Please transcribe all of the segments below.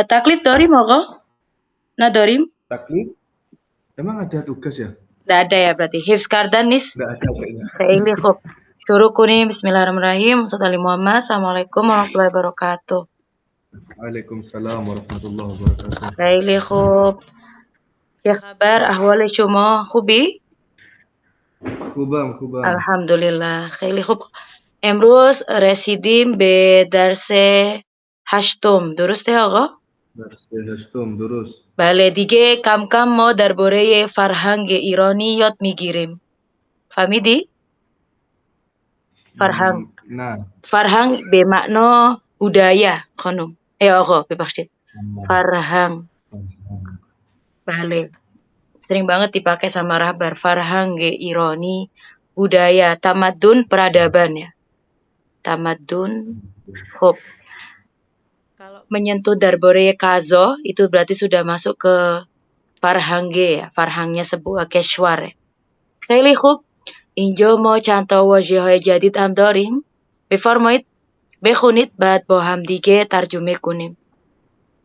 Taklif Dorim kok? Nah Dorim? Taklif? Emang ada tugas ya? Nggak ada ya berarti. Hifz Kardanis. Nggak ada kayaknya. Kaili khub. Syurukuni Bismillahirrahmanirrahim. Sallallahu Muhammad. Assalamualaikum warahmatullahi wabarakatuh. Waalaikumsalam warahmatullahi wabarakatuh. Kaili khub. Ya kabar ahwal شما خوبی؟ خوبم. Alhamdulillah. خیلی خوب. امروز رسیدیم به درس هشتم. درسته آقا؟ درس هشتم درست. بله دیگه کم کم ما درباره فرهنگ ایرانی یاد میگیریم. فهمیدی؟ فرهنگ. نه. فرهنگ به معنا budaya خانم. آقا ببخشید. Farhang. Bale. Sering banget dipakai sama rahbar. Farhang, ironi, budaya, tamadun, peradaban ya. Tamadun, hop. Kalau menyentuh darbore kazo, itu berarti sudah masuk ke farhangge ya. Farhangnya sebuah keshwar ya. Khayli khub. Injo mo chanto wajih jadid am dorim. Beformoit. Bekhunit bad boham dige tarjume kunim.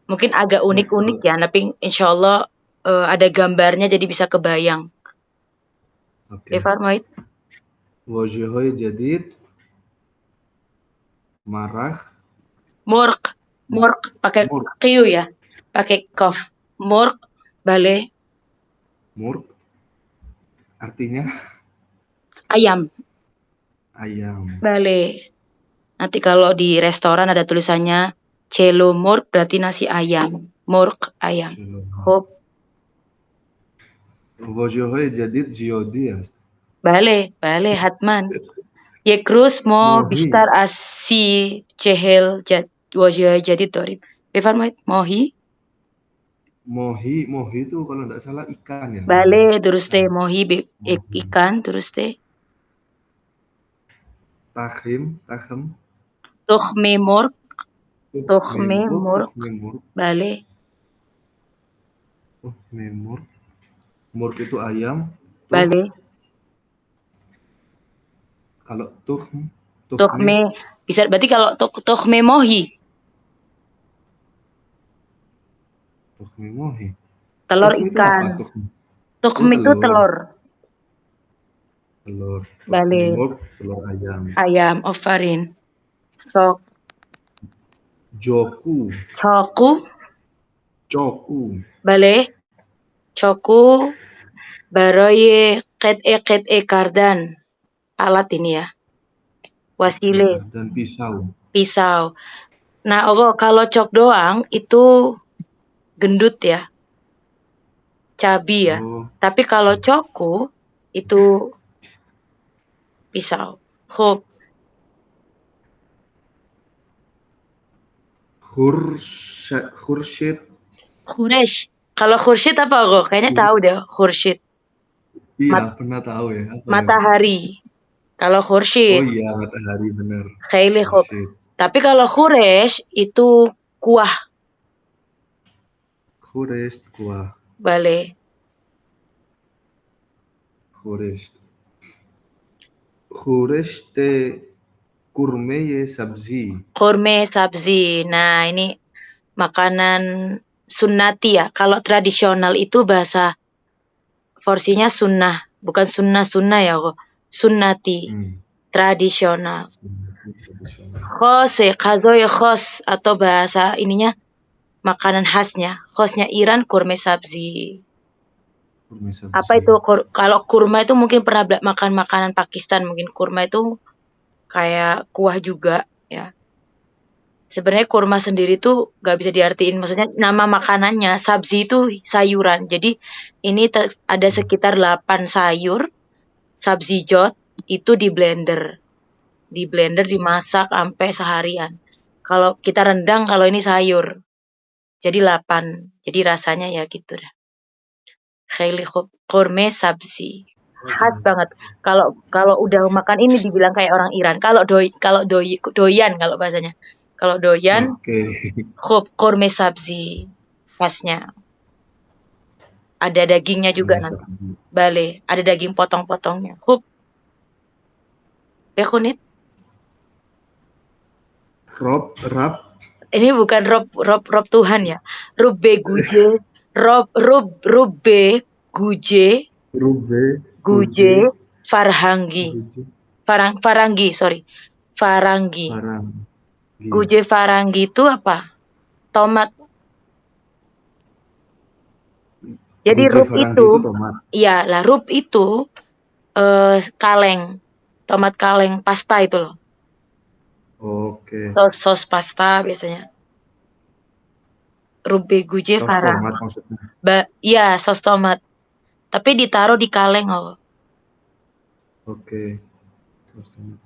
Mungkin agak unik-unik ya, tapi insya Allah ada gambarnya jadi bisa kebayang. Oke. Befarmoit. Wajihoy jadid. Marah. Murk pakai q ya, pakai kof. Murk, bale. Murk. Artinya? Ayam. Bale. Nanti kalau di restoran ada tulisannya celo murk berarti nasi ayam. Murk ayam. Hop. Wajihoy jadid jiodi ya. Bale hatman. Yekrus mo bistar asi cehel wajih jadid dorib. Befarmoit mohi. Mohi itu kalau nggak salah ikan ya. Bale terus teh mohi ikan terus teh. Takhim. Tukhme murk. Bale. Murk itu ayam. Bale. Kalau tukhme bisa berarti kalau tukhme mohi. Tukhme mohi. Telur ikan. Tukhme itu telur. Bale. Telur ayam. Ayam ofarin. Sok. Joku. Coku. Bale. Coku. Baroye qed kardan. Alat ini ya. Wasile. Dan Pisau. Nah, kalau cok doang itu gendut ya. Cabi ya. Tapi kalau coku itu pisau. Khub. Khursyid. Kalau khursyid apa kayaknya tahu deh khursyid. Iya, pernah tahu ya. Matahari. Kalau khursyid. Oh iya, matahari benar. Khayli khub. Tapi kalau khuresh itu kuah. Kuah. Bale. Khuresh te kurme sabzi. Nah, ini makanan sunnati ya. Kalau tradisional itu bahasa porsinya sunnah, bukan sunnah ya kok. Sunnati. Tradisional. Khos atau bahasa ininya makanan khasnya. Khasnya Iran kurme sabzi. Apa itu? Kalau kurma itu mungkin pernah makan makanan Pakistan. Mungkin kurma itu kayak kuah juga ya. Sebenarnya kurma sendiri tuh gak bisa diartiin. Maksudnya nama makanannya sabzi itu sayuran. Jadi ini ada sekitar 8 sayur. Sabzijot itu di blender. Dimasak sampai seharian. Kalau kita rendang, kalau ini sayur. Jadi 8. Jadi rasanya ya gitu dah. Khayli kurme sabzi. Khas banget. Kalau udah makan ini dibilang kayak orang Iran. Kalau doyan kalau bahasanya. Kalau doyan, kurme sabzi. Khasnya. Ada dagingnya juga nanti. Bale, ada daging potong-potongnya. Bekhunit. Rab. ini bukan Rob Tuhan ya. Rubbe guje, Rubbe guje, Rube, guje, Guje, Farhangi. Guje, Farangi, sorry. Farangi. Farangi. Guje Farangi itu apa? Tomat. Jadi Guje rub Farangi itu, itu tomat. iya lah rub itu kaleng. Tomat kaleng pasta itu loh. Oke. Sos pasta biasanya. Rubbe guje Saus Farang. tomat maksudnya. Iya, sos tomat. Tapi ditaruh di kaleng oh. Oke. Saus tomat.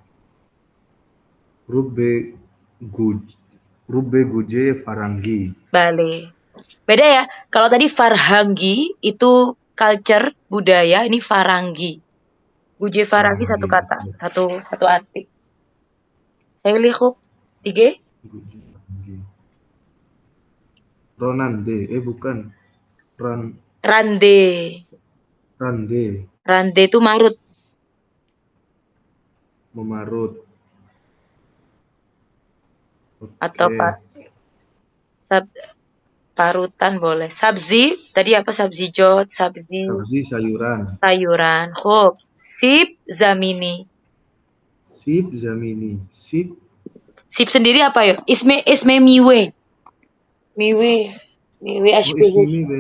Rube, Guje, Rube Guje Farangi. Bale. Beda ya. Kalau tadi Farhangi itu culture budaya, ini Farangi. Guje Farangi satu kata, satu arti. Saya lihat Tige. Guje Farangi. Ronande, bukan. Rande. Rande, Rande itu marut. memarut. Oke. Atau parutan boleh. Sabzi, tadi apa? Sabzijot, Sabzi sayuran. sayuran. Hop. Sip zamini. Sip zamini. Sip Sip sendiri apa yo? Isme miwe. Miwe ashbehu. ismimi be.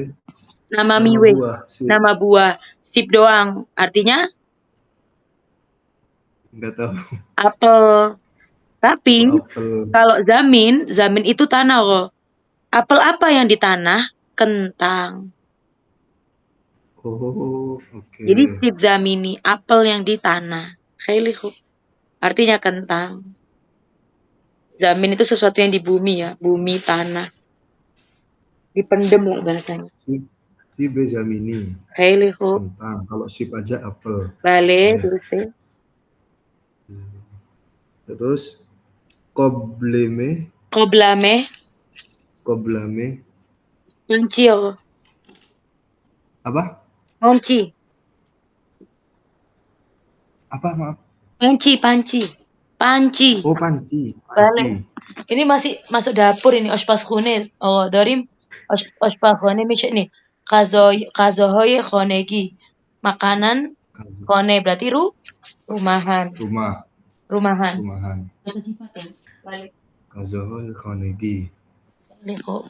Nama Nama miwe. buah. Sip. Nama buah. Sip doang. Artinya Enggak tahu. apel. Tapi Apel. kalau zamin itu tanah kok. Apel apa yang di tanah? Kentang. Oh, oke. Jadi sip zamini, apel yang di tanah. Khailihu. Artinya kentang. Zamin itu sesuatu yang di bumi ya, bumi, tanah. Dipendem lah bahasanya. Sip zamini. Khailihu. Kentang. Kalau sip aja apel. Bale, Terus koblame. Koblame. Panci yo. Apa? Panci. Apa maaf? Panci. Oh, panci. Bale. Ini masih masuk dapur ini آشپزخونه. داریم آشپزخانه میشه ini. غذاهای خانگی. Makanan khone berarti rumahan. Rumahan. Balik. Kazohol Khonegi. Liko.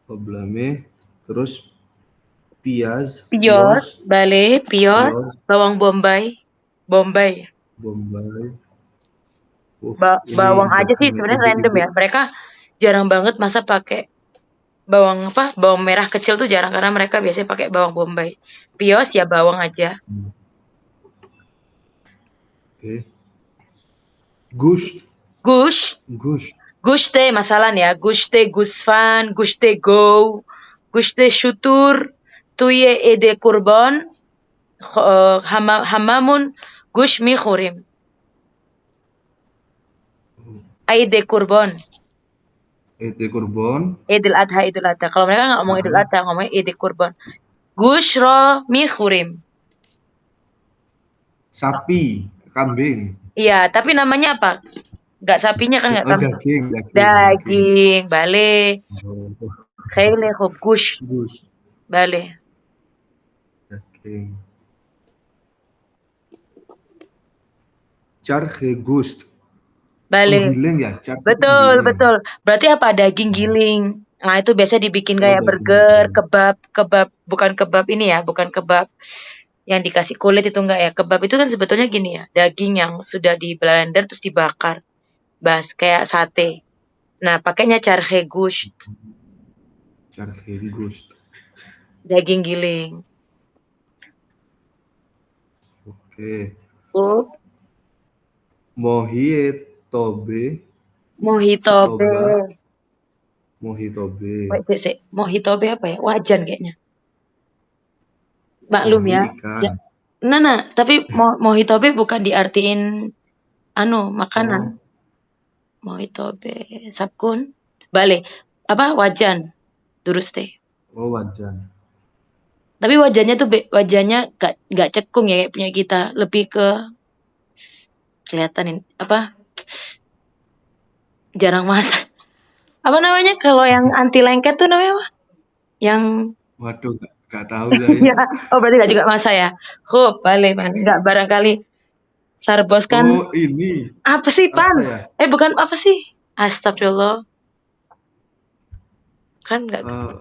Koblame. Terus pios. Bale, pios. Bawang bombay. Bombay. Bawang aja sih sebenarnya random ya. Mereka jarang banget masa pakai bawang merah kecil tuh jarang karena mereka biasanya pakai bawang bombay. Pios ya bawang aja. Oke. Gushte masalah ya. Gushte gusfan, gushte go, gushte syutur, tuye ede kurban, hamamun gush mi khurim. Ede kurban. Idul Adha. Kalau mereka nggak ngomong Idul Adha, ngomongnya Ede kurban. Gush ro mi khurim. Sapi, kambing. Iya, tapi namanya apa? Nggak sapinya kan nggak kambing. Daging. Bale. Khayle gush. Bale. Daging. Charhe gust. Bale. Giling ya, Betul. Berarti apa? Daging giling. Nah, itu biasa dibikin kayak burger, kebab, bukan kebab ini ya, bukan kebab yang dikasih kulit itu enggak ya. Kebab itu kan sebetulnya gini ya, daging yang sudah di blender terus dibakar. Kayak sate. Nah, pakainya charhe gusht. Daging giling. Oke. Mohitobe. Mohitobe apa ya? Wajan kayaknya. Maklum ya. Nah, tapi mohitobe bukan diartiin makanan. Mohitobe sabkun. Bale. Apa? Wajan. Duruste. Oh, wajan. Tapi wajannya nggak cekung ya kayak punya kita. Lebih ke kelihatan jarang masak. Apa namanya? Kalau yang anti lengket tuh namanya apa? Yang Waduh, nggak tahu saya. ya, oh berarti nggak juga masa ya. Balik man. Nggak barangkali Sarbos kan Oh, ini apa sih apa Pan? ya? Bukan apa sih? Astagfirullah. Kan nggak Eh,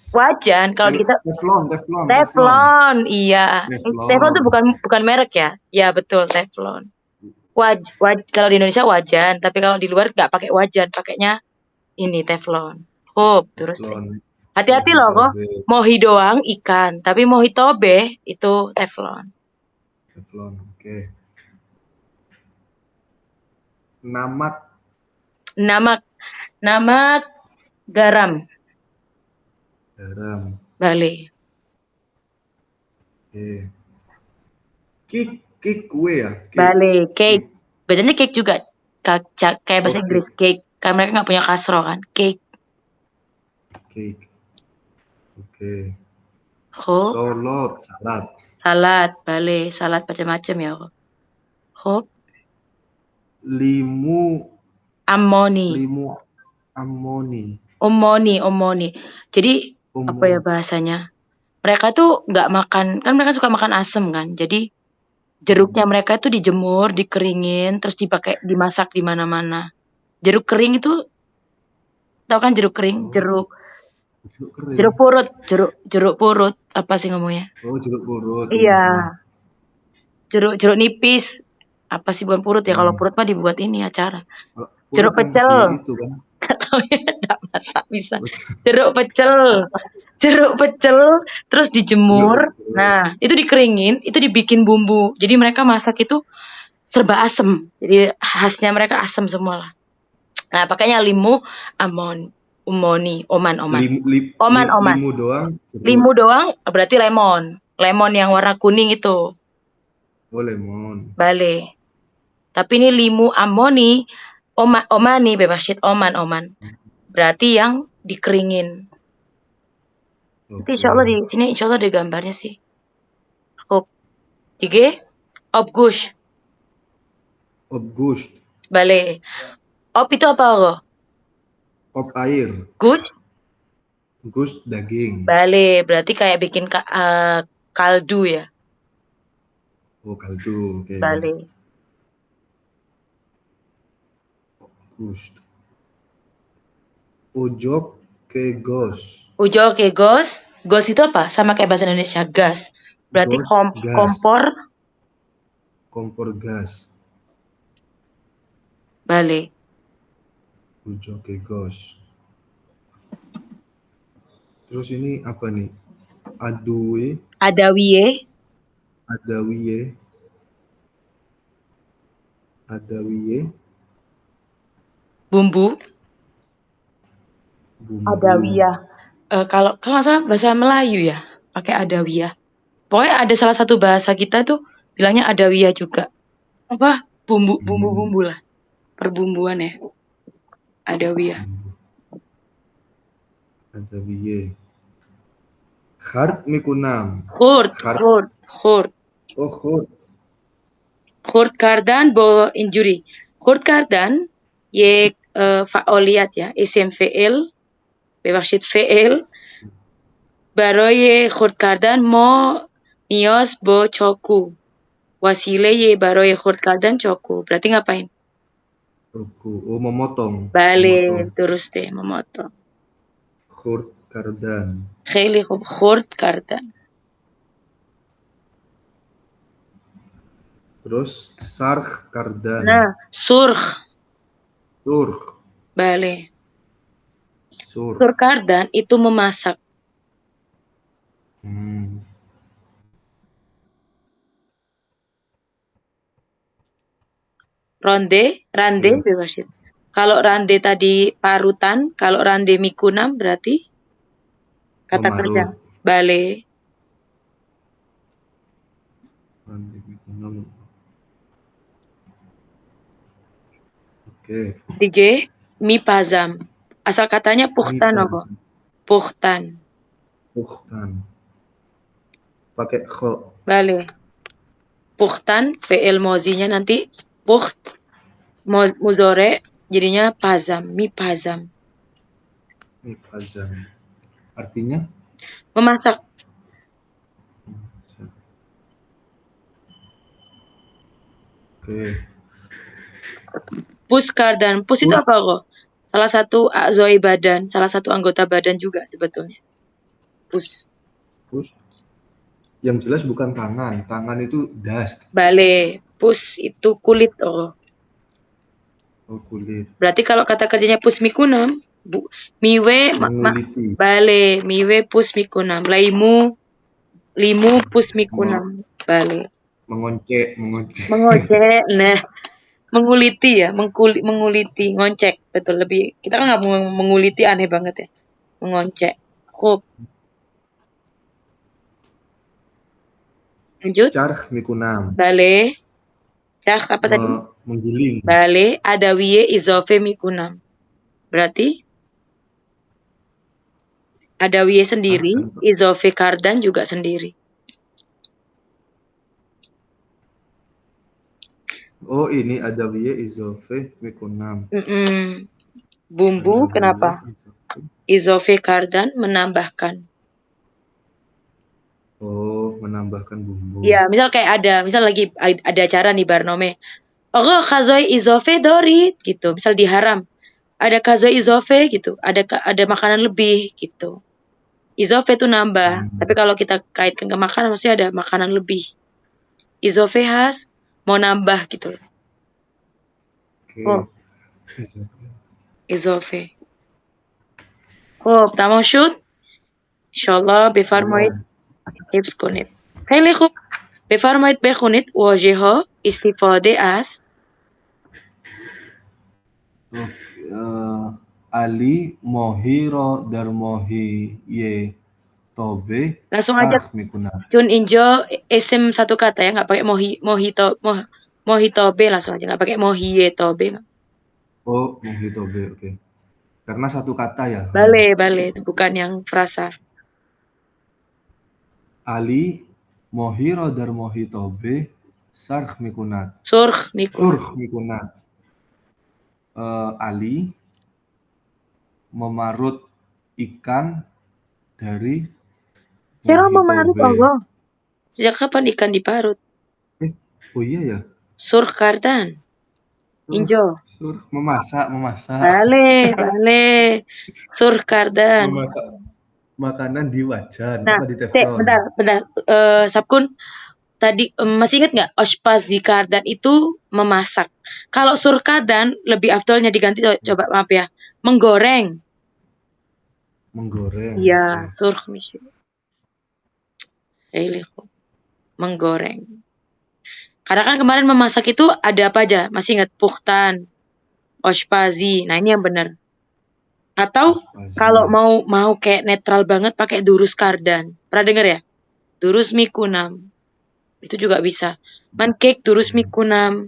wajan kalau kita Teflon. Teflon, iya. Teflon tuh Teflon. bukan merek ya? Ya betul Teflon. Kalau di Indonesia wajan, tapi kalau di luar nggak pakai wajan, pakainya ini Teflon. Terus deh. Teflon. Hati-hati loh kok. Mohitobe. Mohi doang ikan, tapi mohitobe itu Teflon. Teflon, oke. Namak. Namak garam. Garam. Bali. Oke. Kik kue ya? Bali. Cake. Bacanya cake juga. Kayak bahasa Oke. Inggris cake. Karena mereka nggak punya kasro kan. Cake. Cake. Oke. Ho. Salad. Bali. Salad macam-macam ya. Ho. Limu Amoni. Omoni. Jadi apa ya bahasanya? Mereka tuh nggak makan, kan mereka suka makan asem kan. Jadi jeruknya mereka tuh dijemur, dikeringin, terus dimasak di mana-mana. Jeruk kering itu, tau kan jeruk kering? Jeruk purut. Apa sih ngomongnya? Oh, jeruk purut. Iya. Jeruk nipis. Apa sih bukan purut ya? Kalau purut mah dibuat ini acara. Jeruk pecel. Itu kan. Atau ya enggak masak bisa. Jeruk pecel terus dijemur. Nah, itu dikeringin, itu dibikin bumbu. Jadi mereka masak itu serba asem. Jadi khasnya mereka asem semua lah. Nah, pakainya limu, umoni, oman. Limu doang. Limu doang berarti lemon. Lemon yang warna kuning itu. Oh, lemon. Bale. Tapi ini limu amoni, omani bebas shit, oman. Berarti yang dikeringin. Nanti insya Allah di sini insya Allah ada gambarnya sih. Tiga, obgush. Bale. Op itu apa lo? Op air. Gush daging. Bale, berarti kayak bikin kaldu ya. Oh, kaldu. Okay. Bale. Gush. Ujok ke gos. Gos itu apa? Sama kayak bahasa Indonesia gas. Berarti kompor gas. Bale. Ujok ke gos. Terus ini apa nih? Adawiye. Bumbu. Adawiyah. Kalau nggak salah bahasa Melayu ya, pakai adawiyah. Pokoknya ada salah satu bahasa kita tuh bilangnya adawiyah juga. Apa? Bumbu lah. Perbumbuan ya. Adawiyah. Khart mikunam. Khurt. Oh, khurt. Khurt kardan bo injury. Khurt kardan ye faoliyat ya, isim fi'il ببخشید فعل برای خرد کردن ما نیاز با چاقو وسیله برای خرد کردن چاقو berarti ngapain? Oh, memotong. Bale, درسته memotong. خرد کردن. خیلی خوب خرد کردن. Terus sarh kardan. Nah, surh. Bale. Surh kardan itu memasak. Rande bebas. Kalau rande tadi parutan, kalau rande mikunam berarti kata kerja. Bale. Rande mikunam. Oke. Tiga, mipazam. Asal katanya pukhtan apa? Pukhtan. Pakai kho. Bale. Pukhtan, fi'il mozinya nanti pukht. Muzore jadinya pazam, mipazam. Mipazam. Artinya? Memasak. Oke. Pus kardan. Pus itu Pus. apa kok? Salah satu a'zoi badan, salah satu anggota badan juga sebetulnya. Pus. Pus. Yang jelas bukan tangan. Tangan itu dust. Bale. Pus itu kulit oh. Oh, kulit. Berarti kalau kata kerjanya pus mikunam, miwe Menguliti. bale, miwe pus mikunam. Limu pus mikunam. Bale. Mengoncek. Mengocek. Nah, menguliti ya, menguliti, ngoncek. Betul, lebih. Kita kan nggak menguliti, aneh banget ya. Mengoncek. Khup. Lanjut. Carh mikunam. Bale. Carh apa tadi? Menggiling. Bale. Adawiye izofe mikunam. Berarti adawiye sendiri, izofe kardan juga sendiri. Oh, ini adawiye izofe mikunam. Bumbu Adawiye kenapa? Izofe kardan menambahkan. Oh, menambahkan bumbu. Ya, misal kayak misal lagi ada acara nih Barnome. Oh, kazoi izofe dorit gitu. Misal diharam. Ada kazoi izofe gitu. Ada makanan lebih gitu. Izofe itu nambah. Tapi kalau kita kaitkan ke makanan mesti ada makanan lebih. Izofe khas mau nambah gitu. Oh. Izofe. تمام شد ان شاء الله بفرمایید حفظ کنید. خیلی خوب. بفرمایید بخونید واژه ها استفاده از Ali mohiro dar mohiye tobe. Langsung aja. Cun injo isim satu kata ya, nggak pakai mohitobe, langsung aja, nggak pakai mohiye tobe. Oh, mohitobe, oke. Karena satu kata ya. Bale itu bukan yang frasa. Ali mohiro dar mohitobe sarh mikunat. Surh mikunat. Ali memarut ikan dari Cara memarut Allah. Sejak kapan ikan diparut? Oh iya ya. Surh kardan. Injo. Surh memasak. Bale. Surh kardan. Memasak makanan di wajan, nah, di teflon. Bentar. Sabkun, tadi masih ingat nggak? Oshpazi kardan itu memasak. Kalau surh kardan lebih afdolnya diganti, coba maaf ya. Menggoreng. Iya, surh mishi. Menggoreng. Karena kan kemarin memasak itu ada apa aja? Masih ingat? Pukhtan, oshpazi. Nah, ini yang benar. Atau kalau mau kayak netral banget pakai durus kardan. Pernah dengar ya? Durus mikunam. Itu juga bisa. Man cake durus mikunam.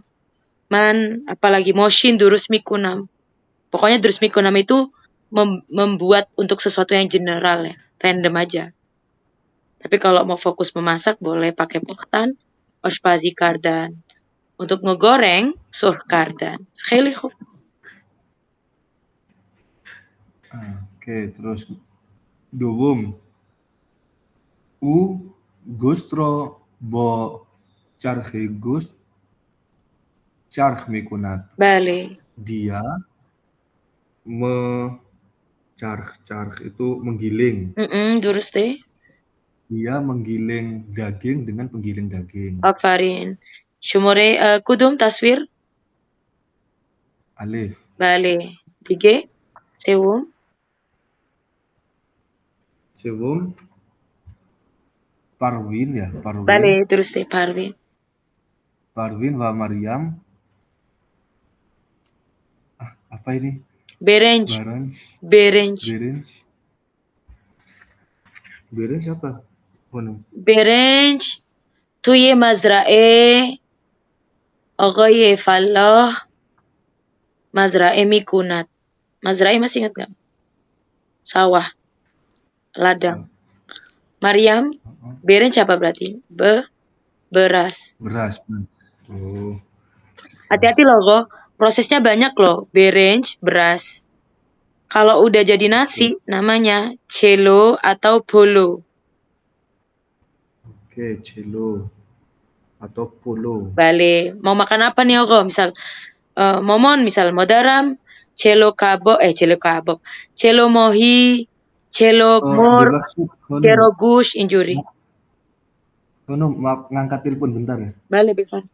Man apalagi moshin durus mikunam. Pokoknya durus mikunam itu membuat untuk sesuatu yang general ya. Random aja. Tapi kalau mau fokus memasak boleh pakai pukhtan, oshpazi kardan. Untuk ngegoreng surh kardan. Khili khub. Oke, terus duvum. Gustro bo charhe gust charh mikunat. Bale. Dia charh itu menggiling. Durus deh. Dia menggiling daging dengan penggiling daging. Afarin. Shumore kudum taswir. Alif. Bale. 3. Sewum. Parvin ya, Parvin. Bale, terus deh Parvin. Parvin wa Maryam. Apa ini? Berenj apa? Berenj توی مزرعه آقای فلاح مزرعه میکند. مزرعه masih ingat nggak? Sawah, ladang. Maryam, berenj apa berarti? Beras. Oh. Hati-hati loh kok. prosesnya banyak loh. Berenj, beras. Kalau udah jadi nasi, namanya celo atau bolo. Oke, cello atau polo. Bale, mau makan apa nih Oko? Misal, momon misal, modaram, celo kabob, celo mohi, celo mor, Bebas, celo gush, injuri. maaf ngangkat telepon bentar ya. Bale, Bevan.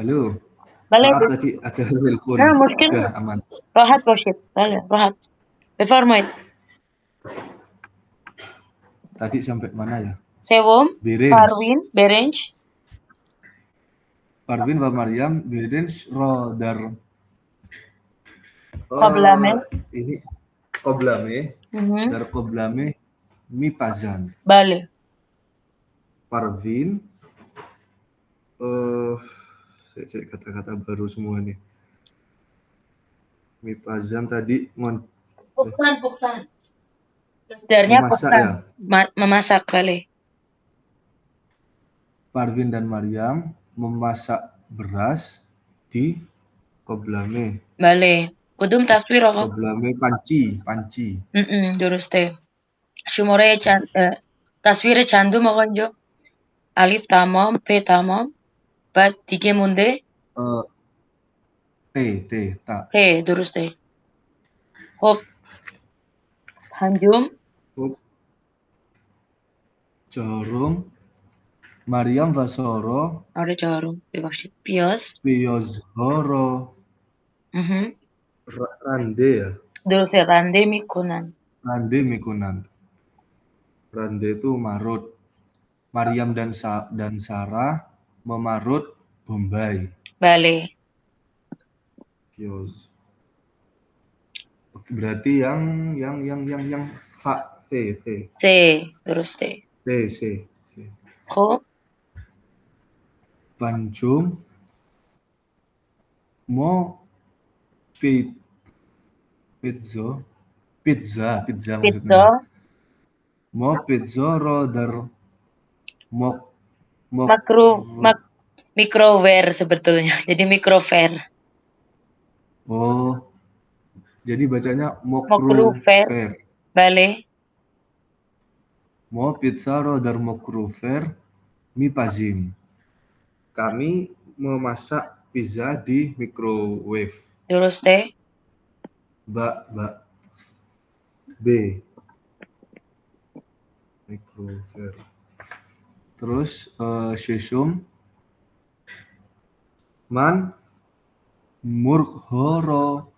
Halo. Bale, Maaf tadi ada telepon. Nah, mungkin Udah aman. rohat boshit. Bale, rohat. Befarmoit. Tadi sampai mana ya? Sewom, Berenj. Parwin, Berenj. Parvin wa Maryam Berenj Rodar. Koblame. Ini koblame. Mhm. Dar koblame mi pazan. Bale. Parvin saya cek kata-kata baru semua nih. Mi pazan tadi Bukan. Masdarnya memasak bukan. ya. Memasak, bale. Parvin dan Maryam memasak beras di koblame. Bale. Kudum taswir Oko. Koblame panci. Duruste. Shumore tasvire chandum Okonjo. Alif tamam, P tamam. Bat dige munde. T tak. He, duruste. Hop. Hanjum. Jarum Maryam Vasoro Ada jarum. Bebashit. Pios. Piyozhoro Rande ya. Duruste rande mikunan. Rande mikunan. Rande itu marut. Maryam dan Sarah memarut Bombay. Bale. Piyoz. Berarti yang fa V. C, duruste. C. Ho. Panjum mo pizza maksudnya. Pizza. Mo pizza rodar Microware sebetulnya. Jadi microware. Oh. Jadi bacanya Mokrufer. Bale. Mo pizza rodar mokrufer mi pazim. Kami memasak pizza di microwave. Duruste. B. Microwave. Terus shishum man murkhoro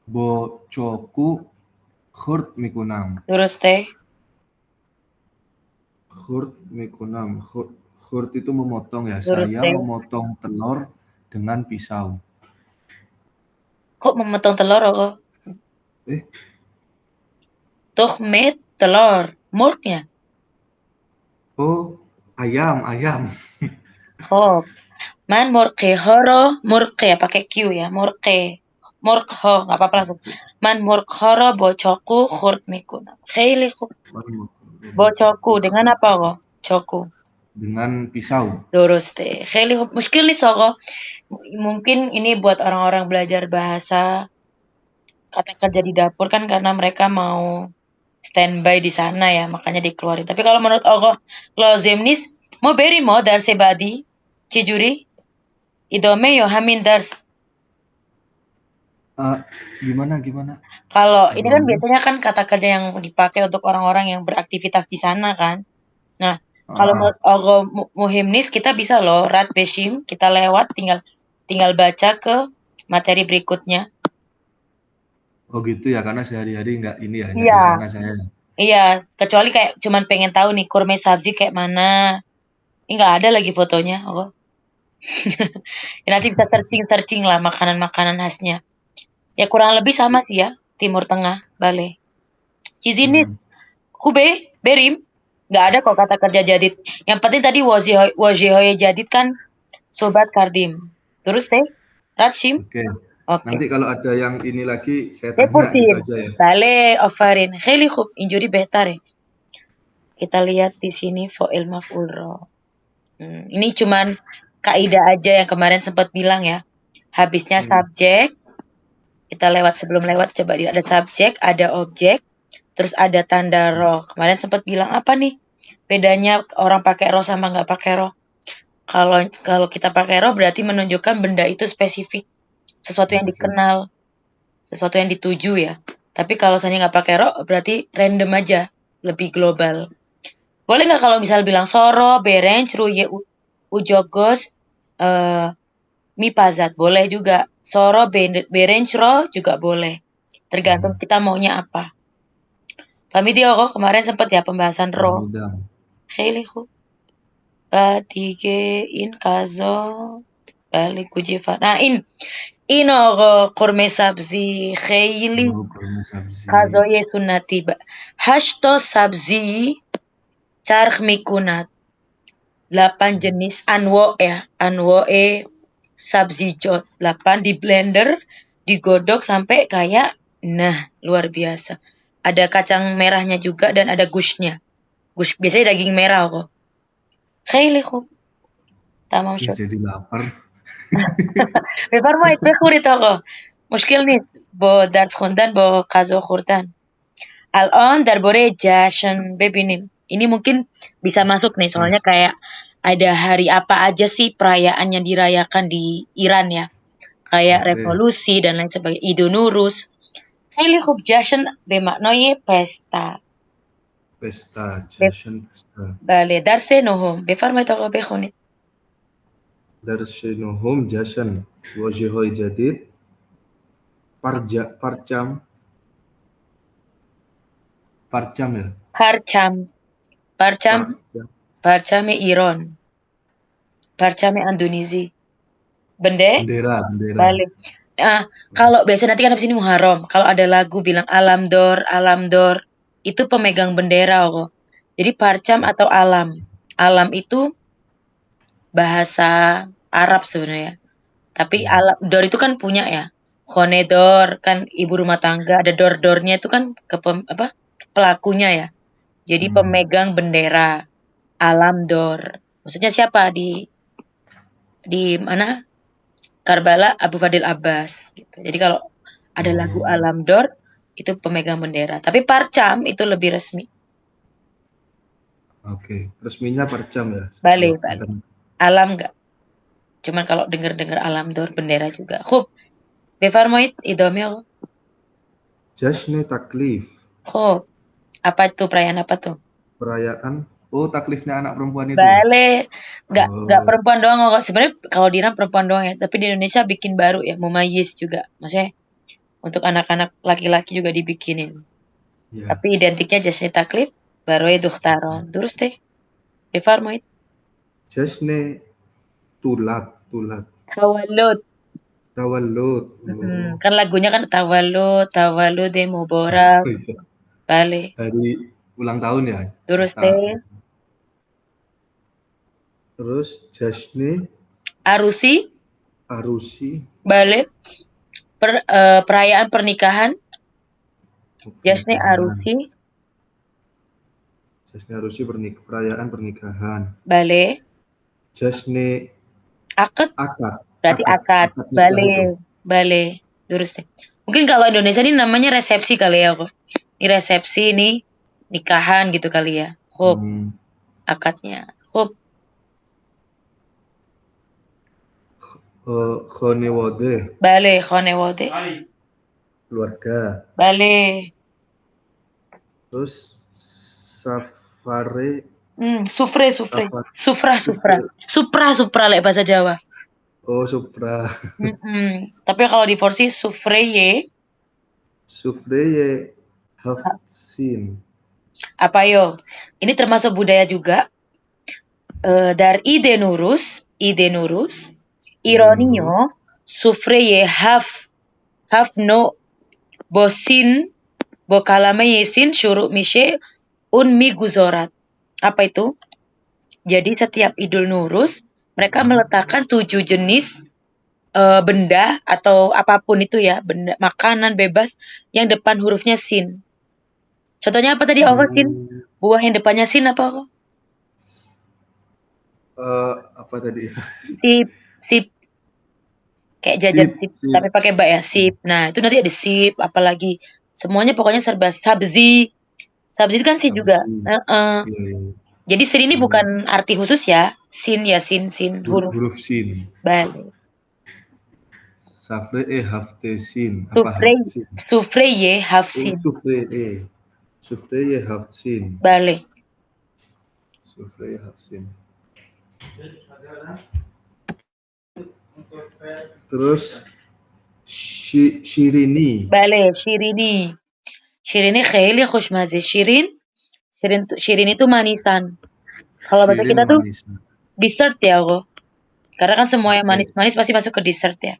bocoku khurt mikunam. Duruste. Khurt mikunam. Khurt itu memotong ya. Duruste. Saya memotong telur dengan pisau. Kok memotong telur Oko? Tuhmet telur. Murknya. Oh, ayam. Ho. Man murke horo. Murke pakai Q ya. Murke. Murkho. Gak apa-apa langsung. Man murkhoro bocoku khurt mikunam. Khili bocoku. Dengan apa Oko? Coku. Dengan pisau. Duruste. Khili muskil nih Oko. Mungkin ini buat orang-orang belajar bahasa kata kerja di dapur kan karena mereka mau standby di sana ya, makanya dikeluarin. Tapi kalau menurut Allah, lozimnis mau beri mau darse badi cijuri idome yo hamin dars. Gimana? Kalau ini kan biasanya kan kata kerja yang dipakai untuk orang-orang yang beraktivitas di sana kan. Nah, kalau menurut Allah muhimnis kita bisa loh rat beshim, kita lewat tinggal baca ke materi berikutnya. Oh gitu ya, karena sehari-hari nggak ini ya, Iya. di sana saya. Iya, kecuali kayak cuman pengen tahu nih kurme sabzi kayak mana. Ini nggak ada lagi fotonya, oh. Ya, nanti bisa searching lah makanan-makanan khasnya. Ya kurang lebih sama sih ya, Timur Tengah, Bale. Cizinis, kube, berim. Nggak ada kok kata kerja jadid. Yang penting tadi wajihoye jadid kan sobat kardim. Terus teh Ratshim. Oke. Oke. Nanti kalau ada yang ini lagi saya Teh tanya gitu Pursin. aja ya. Bale ofarin. Kheli khub injuri behtar ya. Kita lihat di sini fo'il maf'ul ro. Ini cuman kaidah aja yang kemarin sempat bilang ya. Habisnya subjek. Kita sebelum lewat coba ada subjek, ada objek, terus ada tanda ro. Kemarin sempat bilang apa nih? Bedanya orang pakai ro sama nggak pakai ro. Kalau kita pakai ro berarti menunjukkan benda itu spesifik, sesuatu yang dikenal, sesuatu yang dituju ya. Tapi kalau saya nggak pakai ro berarti random aja, lebih global. Boleh nggak kalau misal bilang soro, berenj, ruye, ujogos, mi pazat, boleh juga. Soro, berenj, ro juga boleh. Tergantung kita maunya apa. Pahami dia kok kemarin sempat ya pembahasan ro. Khelihu. Batige in kazo balik kujifa. Nah in kurme sabzi kheli kazo ye sunati. Hashto sabzi charkh mikunat. 8 jenis anwo sabzijot. 8 di blender, digodok sampai kayak luar biasa. Ada kacang merahnya juga dan ada gushnya. Gush biasanya daging merah kok. Khayli khub. Tamam shot. Jadi lapar. بفرمایید بخورید آقا. مشکل نیست با درس خوندن با غذا خوردن. الان درباره جشن ببینیم. Ini mungkin bisa masuk nih soalnya kayak ada hari apa aja sih perayaan yang dirayakan di Iran ya. Kayak revolusi dan lain sebagainya. Idul Nuruz. خیلی خوب جشن به معنای پستا. پستا جشن پستا. بله درس نهم بفرمایید آقا بخونید. درس نهم جشن واژه‌های جدید پرچم ya. Parcham Iran. Parcham Indonesia. Bendera. Balik. Kalau biasa nanti kan habis ini Muharram, kalau ada lagu bilang alam dor, itu pemegang bendera kok. Jadi parcham atau alam. Alam itu bahasa Arab sebenarnya. Tapi alam dor itu kan punya ya. Khonedor kan ibu rumah tangga, ada dor-dornya itu kan pelakunya ya. Jadi pemegang bendera. Alam dor. Maksudnya siapa di mana? Karbala Abu Fadil Abbas gitu. Jadi kalau ada lagu Alam Dor itu pemegang bendera. Tapi parcham itu lebih resmi. Oke, resminya parcham ya. Balik. Alam enggak. Cuman kalau dengar Alam Dor bendera juga. Khub. Befarmoid idomil. Jashne taklif. Khub. Apa itu perayaan apa tuh? Perayaan taklifnya anak perempuan itu. Balik. Enggak perempuan doang kok. Sebenarnya kalau di Iran perempuan doang ya, tapi di Indonesia bikin baru ya, mumayyiz juga. Maksudnya untuk anak-anak laki-laki juga dibikinin. Ya. Tapi identiknya jasne taklif, baru dukhtaron. Terus teh. Befarmoid. Jasne tulat. Tawallud. Kan lagunya kan tawallud mubarak. Balik. Hari ulang tahun ya. Terus teh. Terus jasne Arusi. Balik. Perayaan pernikahan. Jasne arusi. Perayaan pernikahan. Balik. Jasne akad. Berarti akad. Balik. Terus deh. Mungkin kalau Indonesia ini namanya resepsi kali ya kok. Ini resepsi ini nikahan gitu kali ya. Khub. Akadnya. Khub. Khonewode. Balik. Khonewode. Keluarga. Balik. Terus safare. Sufre. Supra lek bahasa Jawa. Supra. Tapi kalau di versi sufreye hafsin. Apa yo? Ini termasuk budaya juga. Dari ide nurus, ironio, sufreye hafno bosin bokalame yesin shuruk mishe un mi guzorat. Apa itu? Jadi setiap Idul Nurus mereka meletakkan 7 jenis benda atau apapun itu ya, benda makanan bebas yang depan hurufnya sin. Contohnya apa tadi sin? Buah yang depannya sin apa? Apa tadi? Sip. Kayak jajan sip, tapi pakai mbak ya, sip. Nah, itu nanti ada sip, apalagi semuanya pokoknya serba sabzi. Sabzi itu kan sin juga. Jadi sin ini bukan arti khusus ya. Sin ya, sin huruf sin. Balik. Safre hafte sin. Sufre hafsin. Sufre hafsin. Balik. Sufre hafsin. Terus Shirini. Bale, Shirini. Shirini khayli khushmazi. Shirin itu manisan. Kalau bahasa kita tuh dessert ya kok. Karena kan semua yang manis-manis pasti masuk ke dessert ya.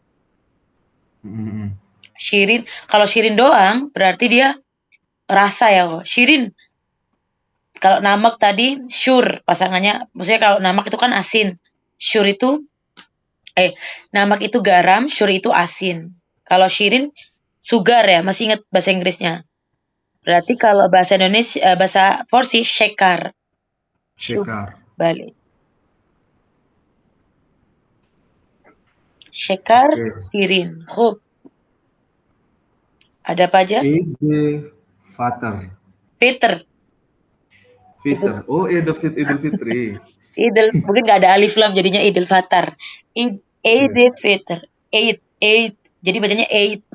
Shirin, kalau Shirin doang berarti dia rasa ya kok. Shirin. Kalau namak tadi syur pasangannya. Maksudnya kalau namak itu kan asin. Syur itu namak itu garam, syur itu asin. Kalau Shirin sugar ya, masih ingat bahasa Inggrisnya. Berarti kalau bahasa Indonesia bahasa Farsi shekar. Balik. Shekar, Shirin. Khub. Ada apa aja? Fitr. Oh, Idul Fitri. Mungkin nggak ada alif lam jadinya Idul Fatar. Idul Fitr. Eid. Jadi bacanya Eid.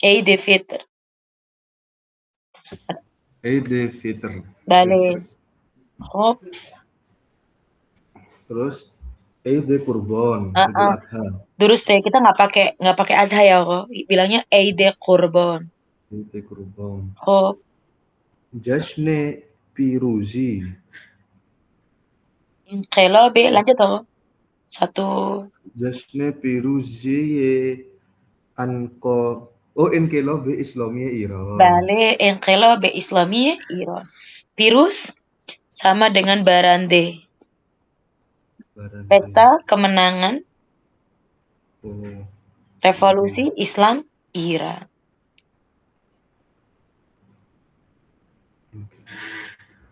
Idul Fitr. Idul Fitr. Balik. Hop. Terus Idul Kurban, Idul Adha. Terus kita nggak pakai adha ya kok. Bilangnya Idul Kurban. Idul Kurban. Hop. Jashne Piruzi. Inqilabi lanjut toh. Satu. Jashne Piruzi Inqilabi Islamiyah Iran. Balik, Inqilabi Islamiyah Iran. Pirus sama dengan Barande. Pesta kemenangan. Revolusi Islam Iran.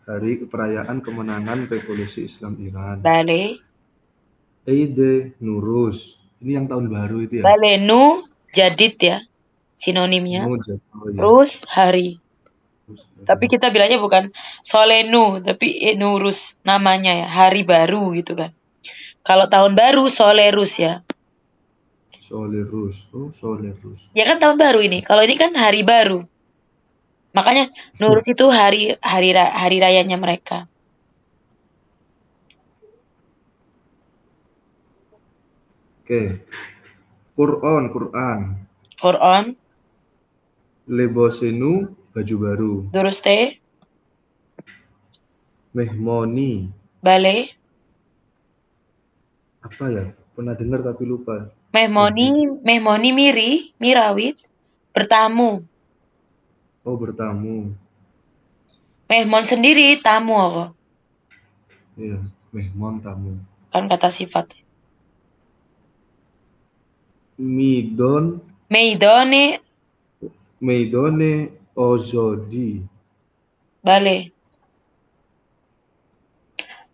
Hari perayaan kemenangan revolusi Islam Iran. Balik. Eid Nuruz. Ini yang tahun baru itu ya. Balik, jadid ya. Sinonimnya. Rus hari. Tapi kita bilangnya bukan Solenu, tapi Nuruz namanya ya, hari baru gitu kan. Kalau tahun baru Solerus ya. Solerus. Oh, Solerus. Ya kan tahun baru ini. Kalau ini kan hari baru. Makanya Nuruz itu hari rayanya mereka. Oke. Quran. Lebosenu baju baru. Duruste. Mehmoni. Bale. Apa ya? Pernah dengar tapi lupa. Mehmoni mirawit, bertamu. Oh, bertamu. Mehmon sendiri tamu kok. Iya, mehmon tamu. Kan kata sifat. Meidone ozodi. Bale.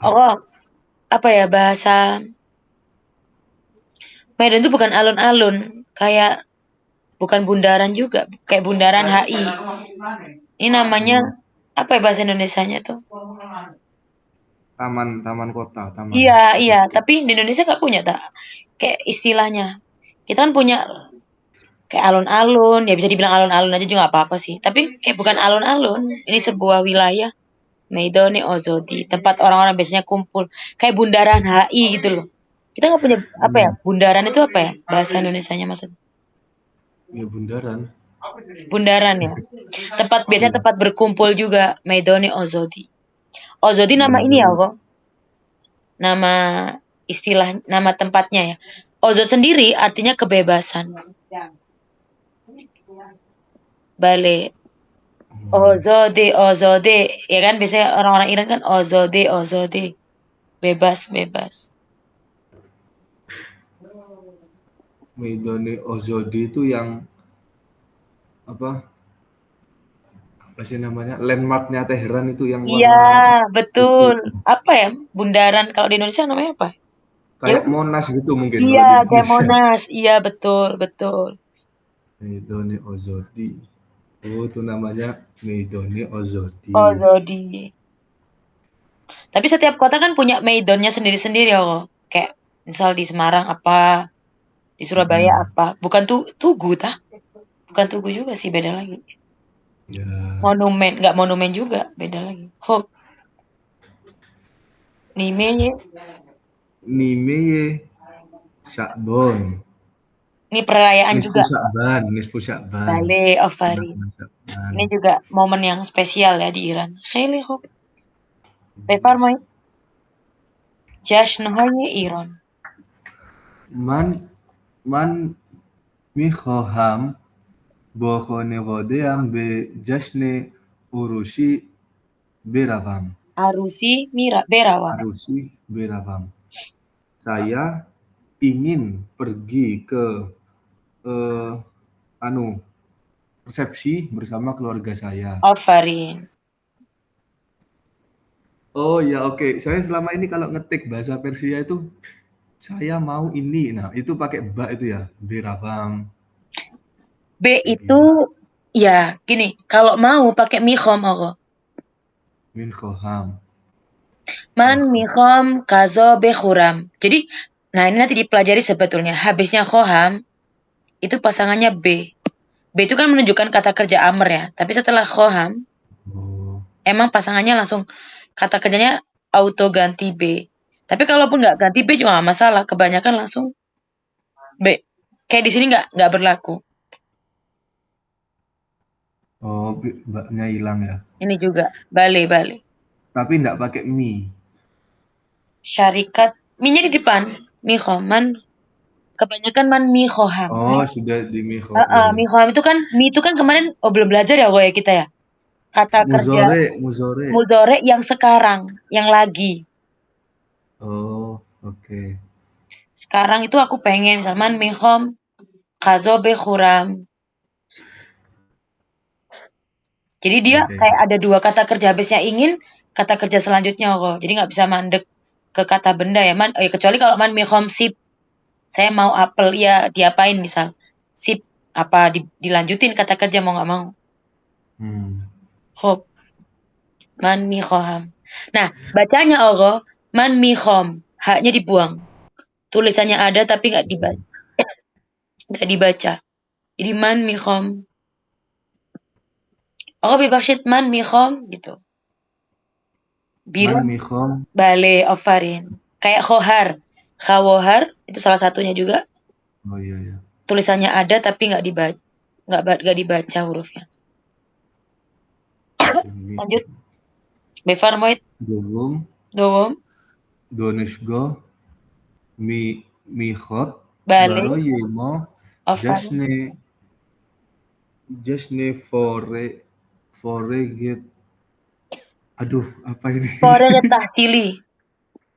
Oh, apa ya bahasa Medan itu bukan alun-alun, kayak bukan bundaran juga, kayak bundaran HI. Ini namanya apa ya bahasa Indonesianya tuh? Taman kota, taman. Iya, tapi di Indonesia nggak punya tak? Kayak istilahnya. Kita kan punya kayak alun-alun, ya bisa dibilang alun-alun aja juga nggak apa-apa sih. Tapi kayak bukan alun-alun, ini sebuah wilayah. Meidone Ozodi, tempat orang-orang biasanya kumpul, kayak bundaran HI gitu loh. Kita nggak punya apa ya? Bundaran itu apa ya? Bahasa Indonesianya maksudnya? Ya bundaran. Bundaran ya. Biasanya tempat berkumpul juga. Meidone Ozodi. Ozodi nama ini ya kok. Nama istilah, nama tempatnya ya. Ozod sendiri artinya kebebasan. Bale. Ozode, ya kan biasanya orang-orang Iran kan ozode, bebas. Meidone Ozodi itu yang apa? Apa sih namanya? Landmarknya Teheran itu yang Iya, warna betul. putih. Apa ya? Bundaran kalau di Indonesia namanya apa? Ya, Kayak Monas gitu mungkin iya, kalau di kayak Indonesia. Monas. Iya, betul. Meidone Ozodi. Oh, itu namanya Meidone Ozodi. Ozodi. Tapi setiap kota kan punya meidonnya sendiri-sendiri ya. Kayak misal di Semarang apa, di Surabaya Mm-mm. apa. Bukan Tugu, tah? Bukan Tugu juga sih, beda lagi. Ya, Monumen, nggak monumen juga, beda lagi. Kok Nimeye, Nimeye Syakbon. ini perayaan Nisfu juga. Syakban, Nisfu Syakban. Bale of Fari. Bulan Syakban. Ini juga momen yang spesial ya di Iran. Kheli kok. بفرمایید جشن‌های ایران. من میخواهم با خانواده‌ام به جشن عروسی بروم. عروسی بروم. عروسی بروم. Saya ingin pergi ke eh, resepsi bersama keluarga saya. آفرین. Oh ya, oke. Saya selama ini kalau ngetik bahasa Persia itu saya mau ini. Nah, itu pakai ba itu ya, beravam. B itu ya gini, kalau mau pakai mikhom aku. Min khoham. Man mikhom kazo bekhuram. Jadi, nah ini nanti dipelajari sebetulnya. Habisnya khoham itu pasangannya B. B itu kan menunjukkan kata kerja amr ya. Tapi setelah khoham, Oh, emang pasangannya langsung kata kerjanya auto ganti B. Tapi kalaupun nggak ganti B juga nggak masalah. Kebanyakan langsung B. Kayak di sini nggak berlaku. oh, mbaknya hilang ya. Ini juga balik. Tapi enggak pakai mi. Syarikat mi-nya di depan. Mihoman. Kebanyakan man mihoham. Oh, sudah di mi kho. Ya, ya. Mihoham itu kan mi itu kan kemarin belum belajar ya kok ya kita ya. Kata kerja Muzore. mudhore yang sekarang, yang lagi. Oh, oke. Sekarang itu aku pengen misalkan mihom kazo bekhuram. Jadi dia Oke. kayak ada dua kata kerja habisnya ingin, kata kerja selanjutnya kok. Jadi nggak bisa mandek ke kata benda ya man. Kecuali kalau man mihom sip, saya mau apel ya diapain misal sip apa dilanjutin kata kerja mau nggak mau. Hop man mihom. Nah bacanya Allah man mihom, haknya dibuang. Tulisannya ada tapi nggak dibaca. Jadi man mihom. Oh bebashit man mihom gitu. Biru. Man mikhom. Bale ofarin. Kayak khohar. Khawohar itu salah satunya juga. Oh iya. Tulisannya ada tapi nggak dibaca hurufnya. Lanjut. Befarmoid. Dogom. Donishgo. Mikhot. Bale. Baroyemo. Jasne foreget. Aduh, apa ini? Foreget tahsili.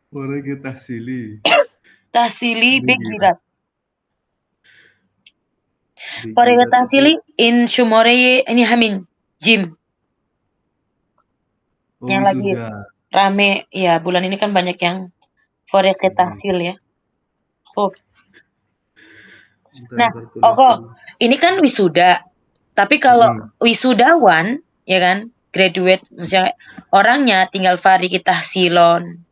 Foreget tahsili. Tahsili begirat. Foreget tahsili in shumoreye ini hamin. Jim. Oh, yang lagi rame ya bulan ini kan banyak yang foreget tahsil ya. Nah, ini kan wisuda. Tapi kalau wisudawan, ya kan, graduate, misalnya orangnya tinggal fariki tahsilon,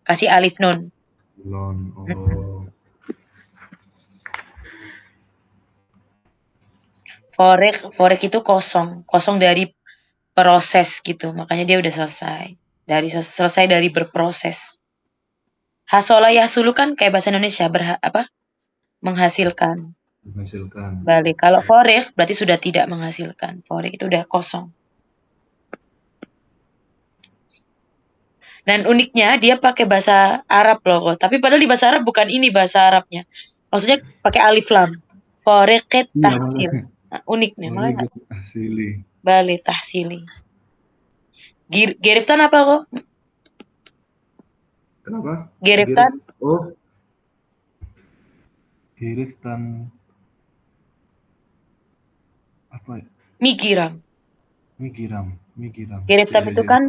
kasih alif nun. Oh. Forek itu kosong dari proses gitu, makanya dia udah selesai dari berproses. Hasola yahsulu kan kayak bahasa Indonesia menghasilkan. Balik. Kalau forek berarti sudah tidak menghasilkan. Forek itu udah kosong. Dan uniknya dia pakai bahasa Arab loh. Tapi padahal di bahasa Arab bukan ini bahasa Arabnya. Maksudnya pakai alif lam. Foreket tahsil. Nah, uniknya. Bale tahsili. Geriftan apa kok? Kenapa? Geriftan? Oh, Geriftan apa ya? Migiram. Migiram. Geriftan itu kan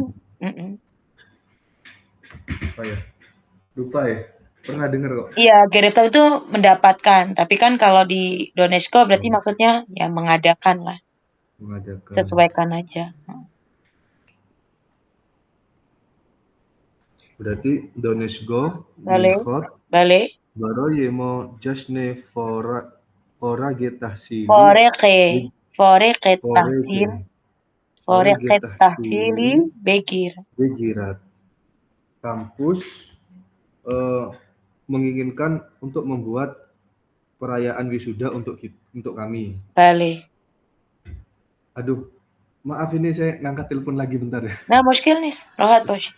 apa ya? Lupa ya. Pernah dengar kok. Iya, geriftan itu mendapatkan. Tapi kan kalau di Donesko berarti maksudnya ya mengadakan lah. Mengadakan. Sesuaikan aja. Berarti Donesko, Bale. Baroyemo Jasne Forage tahsili. Foreke tahsili Begirat. Kampus menginginkan untuk membuat perayaan wisuda untuk kami. Bale. Aduh, maaf ini saya ngangkat telepon lagi bentar ya. Nah, muskil nih, rohat bos.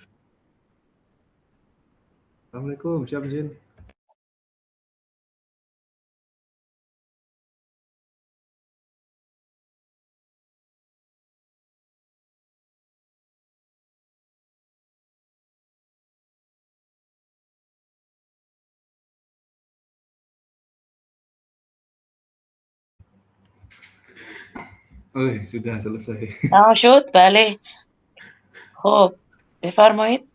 Assalamualaikum, siap Jin. Oh, sudah selesai. شد بله خب بفرمایید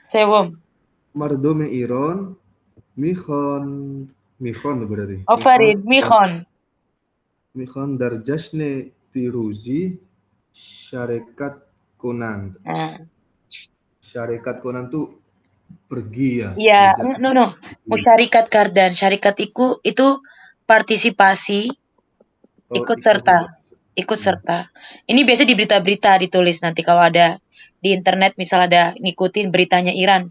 سوم مردم ایران میخوان berarti آفرین میخوان در جشن پیروزی syarikat konant. Syarikat konant tuh pergi ya. Iya, no. Musyarikat kardan, syarikat itu partisipasi, ikut serta. Ini biasa di berita-berita ditulis nanti kalau ada di internet, misal ada ngikutin beritanya Iran.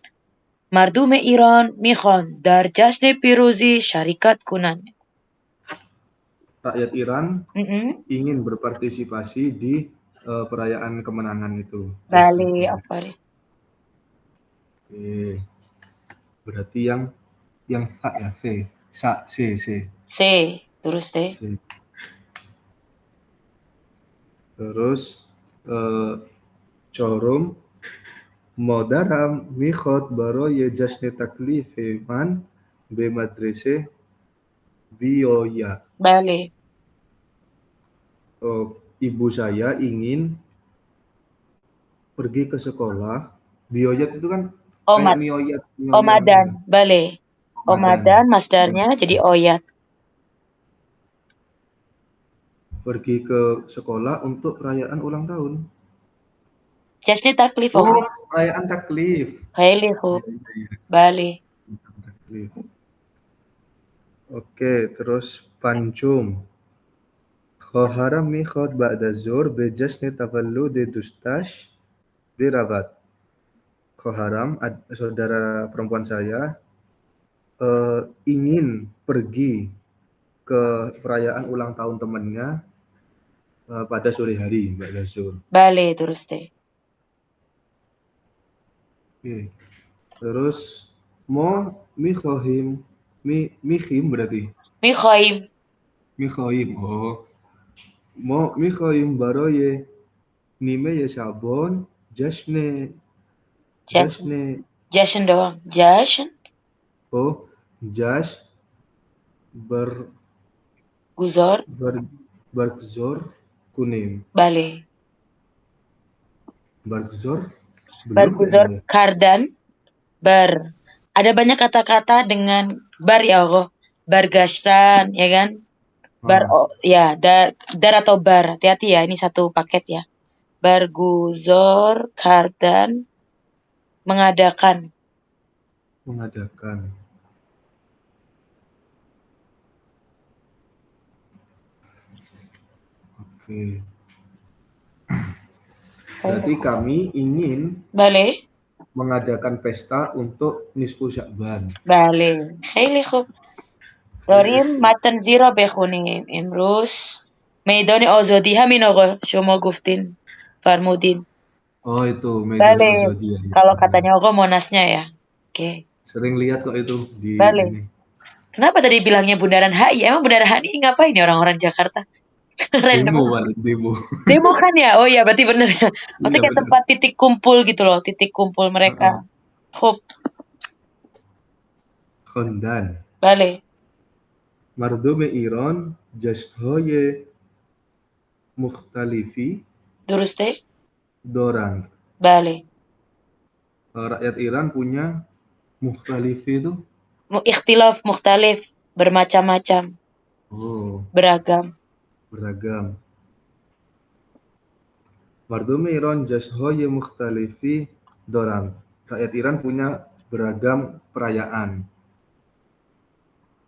Mardume Iran mikhon dar jasne piruzi syarikat kunan. Rakyat Iran ingin berpartisipasi di perayaan kemenangan itu. Bale, apa? Berarti yang fa ya, V. C. Terus deh. Terus Chorum Modaram Mikhot Baroye Jasne Taklife Man Be Madrese Bioya. Bale. Ibu saya ingin pergi ke sekolah. Bioyat itu kan kayak mioyat. Omadan, bale. Omadan masdarnya jadi oyat. Pergi ke sekolah untuk perayaan ulang tahun. Jasne taklif. Perayaan taklif. Bale. Oke, terus Pancum. Khoharam mikhot ba'da zur be jasne tavallud dustash birabat. Khoharam, saudara perempuan saya, ingin pergi ke perayaan ulang tahun temannya pada sore hari, Mbak Lazur. Bale, terus deh. Terus mikhim berarti? Mikhim. Oh. Mikhim baroye nime ya sabon jasne doang. Jasn. Oh, jas Bergzor kunim. Bale. Bergzor kardan bar. Ada banyak kata-kata dengan bar ya Allah. Bargastan, ya kan? Bar ya, dar atau bar. Hati-hati ya, ini satu paket ya. Barguzor kardan mengadakan. Oke. Berarti kami ingin Bale mengadakan pesta untuk Nisfu Sya'ban. Bale. خیلی خوب. داریم متن زیرا بخونیم امروز. میدان آزادی همین آقا شما گفتین فرمودین. Oh itu Medan Azadi. Kalau katanya Ogo Monasnya ya. Oke. Sering lihat kok itu di Bale. ini. Kenapa tadi bilangnya Bundaran HI? Emang Bundaran HI ngapain ya orang-orang Jakarta? Random. Demo paling, demo. Demo kan ya? Oh iya, berarti bener ya. Maksudnya Iya kayak bener. tempat titik kumpul gitu loh, titik kumpul mereka. Heeh. Hop, Khondan. bale. مردم ایران جشن‌های مختلفی Duruste, دارند. bale. Rakyat Iran punya mukhtalifi itu. Ikhtilaf, mukhtalif, bermacam-macam, Oh, beragam. beragam. مردم ایران جشن‌های مختلفی دارند. Rakyat Iran punya beragam perayaan.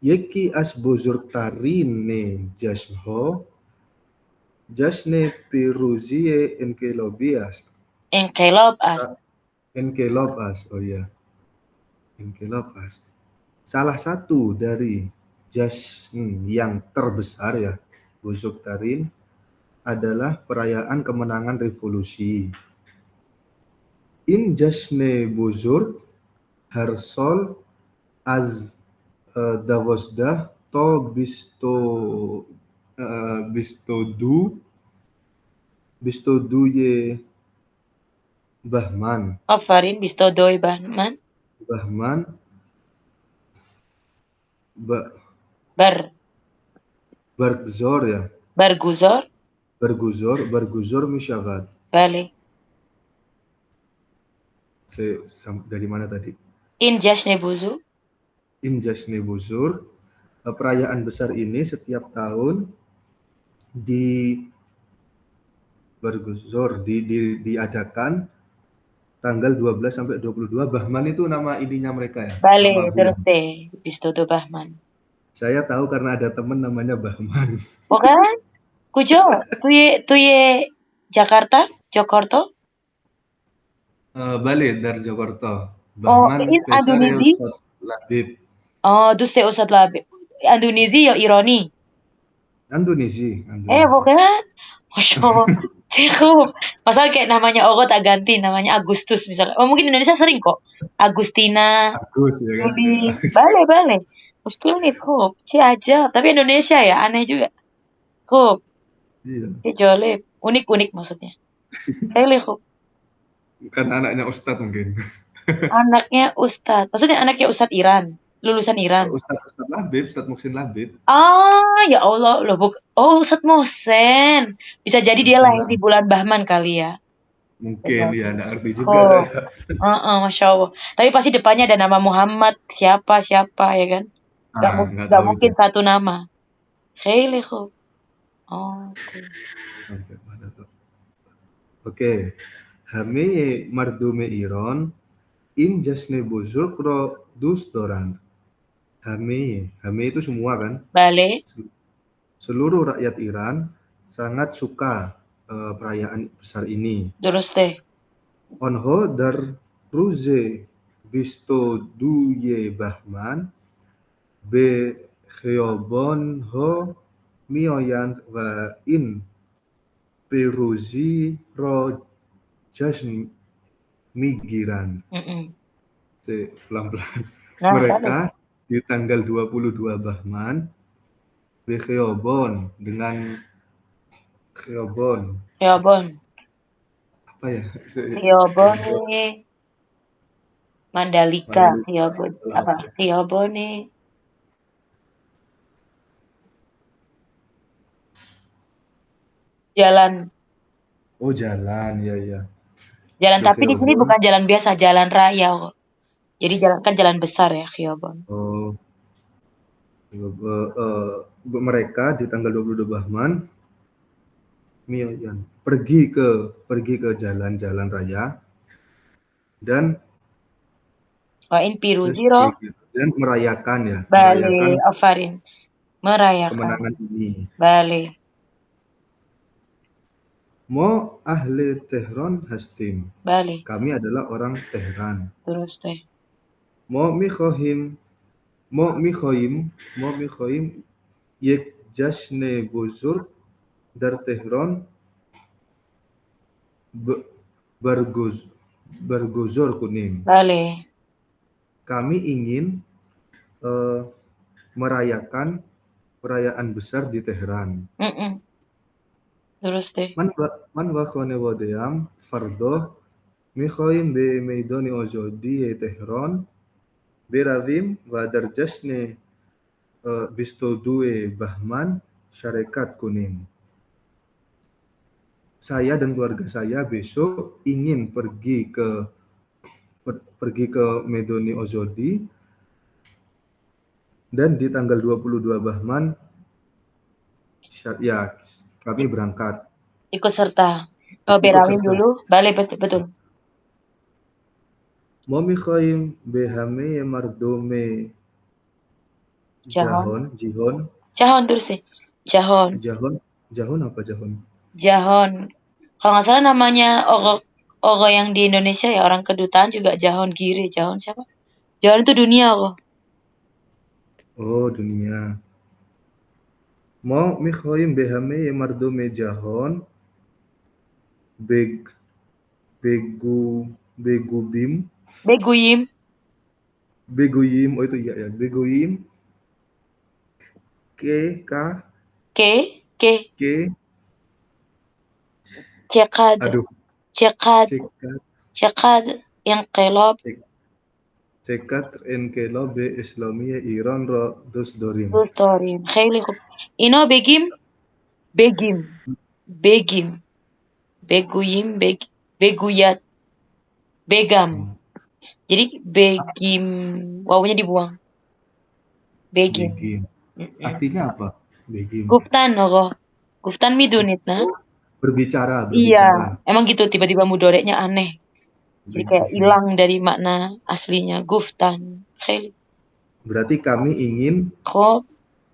یکی از بزرگترین جشن‌ها جشن پیروزی انقلابی است. Inqilab as. انقلاب است. Oh ya, انقلاب است. Salah satu dari jasn yang terbesar ya, Buzuktarin, adalah perayaan kemenangan revolusi. In jasne buzurg harsol az davozdah to bistoduye Bahman. Afarin, bistodoy bahman. Bahman Ber. Bergzor ya. Berguzor. Berguzor misyagat. Bale. Dari mana tadi? In jasne buzu. In Jasne Buzur, perayaan besar ini setiap tahun diadakan tanggal 12 sampai 22. Bahman itu nama ininya mereka ya. Bale, Nama terus bulan. deh, bistodo bahman. Saya tahu karena ada teman namanya Bahman. Oh kan? Kujo, tuye Jakarta, Jokorto. Bali dari Jakarta. Oh, Bahman in Pesare Andunizi. Ustad Labib. Oh, duste usat labe. Andunizi yo ironi. Andunisi. Bukan? Masya Allah. Cukup. Masalah kayak namanya Ogo tak ganti, namanya Agustus misalnya. Oh, mungkin Indonesia sering kok. Agustina, Agus ya kan. Juli. Bale. Muslim nih, kok. Aja. Tapi Indonesia ya, aneh juga. Kok. Iya. Jolib. Unik-unik maksudnya. Hele kok. Kan anaknya Ustadz mungkin. Anaknya Ustadz. Maksudnya anaknya Ustadz Iran. Lulusan Iran. Ustadz Labib, Ustadz Muhsin Labib. Ah, ya Allah. Loh, oh, Ustadz Mohsen. Bisa jadi dia lahir di bulan Bahman kali ya. Mungkin ya, nggak ngerti juga saya. Masya Allah. Tapi pasti depannya ada nama Muhammad siapa ya kan? Gak mungkin itu. Satu nama. Khayli kho. Oh. Sampai mana tuh? Oke. Hame mardume Iran in jasne buzurg ro dus dorand. Hame itu semua kan? Bale. Seluruh rakyat Iran sangat suka perayaan besar ini. Terus deh. Onho dar ruze bisto duye bahman be khiyobon ho mioyant wa in piruzi ro jasn migiran. Pelan-pelan. Mereka di tanggal 22 Bahman be khiyobon dengan Khiyobon. Apa ya? Khiyobon Mandalika. Khiyobon apa? Khiyobon jalan. Oh, jalan, ya. Jalan, tapi di sini bukan jalan biasa, jalan raya kok. Jadi jalan kan jalan besar ya, Khiyobon. Oh. Mereka di tanggal 22 Bahman pergi ke jalan-jalan raya dan Piruziro dan merayakan ya. Bale, Afarin. Merayakan kemenangan ini. Bale. Mo ahli Tehran hastim. Bale. Kami adalah orang Tehran. Terus deh. Mo mikhoim yek jasne buzurg dar Tehran berguzur kuning. Bale. Kami ingin merayakan perayaan besar di Teheran. درسته. من و خانواده‌ام فردا می‌خواهیم به میدان آزادی تهران برویم و در جشن 22 Bahman syarikat kuning. Saya dan keluarga saya besok ingin pergi ke Medoni Ozodi dan di tanggal 22 Bahman ya kami berangkat. Ikut serta. Ikut Berawin serta. dulu, balik betul. ما میخواهیم به همه مردم Jahon. جهان Jahon terus deh. Jahon. Jahon apa Jahon? Jahon. Kalau nggak salah namanya Ogo yang di Indonesia ya, orang kedutaan juga Jahon Giri. Jahon siapa? Jahon itu dunia kok. Oh, dunia. ما میخواهیم به همه مردم جهان بگوییم بگوییم oh itu ya بگوییم که cekad انقلاب چقدر انقلاب اسلامی ایران را دوست داریم. خیلی خوب. اینا بگیم بگوید begam. Jadi begim wawunya dibuang. Begim. Artinya apa? Begim. Guftan midunit nah. Berbicara. Iya, emang gitu tiba-tiba mudoreknya aneh. Jadi kayak hilang dari makna aslinya guftan. Berarti kami ingin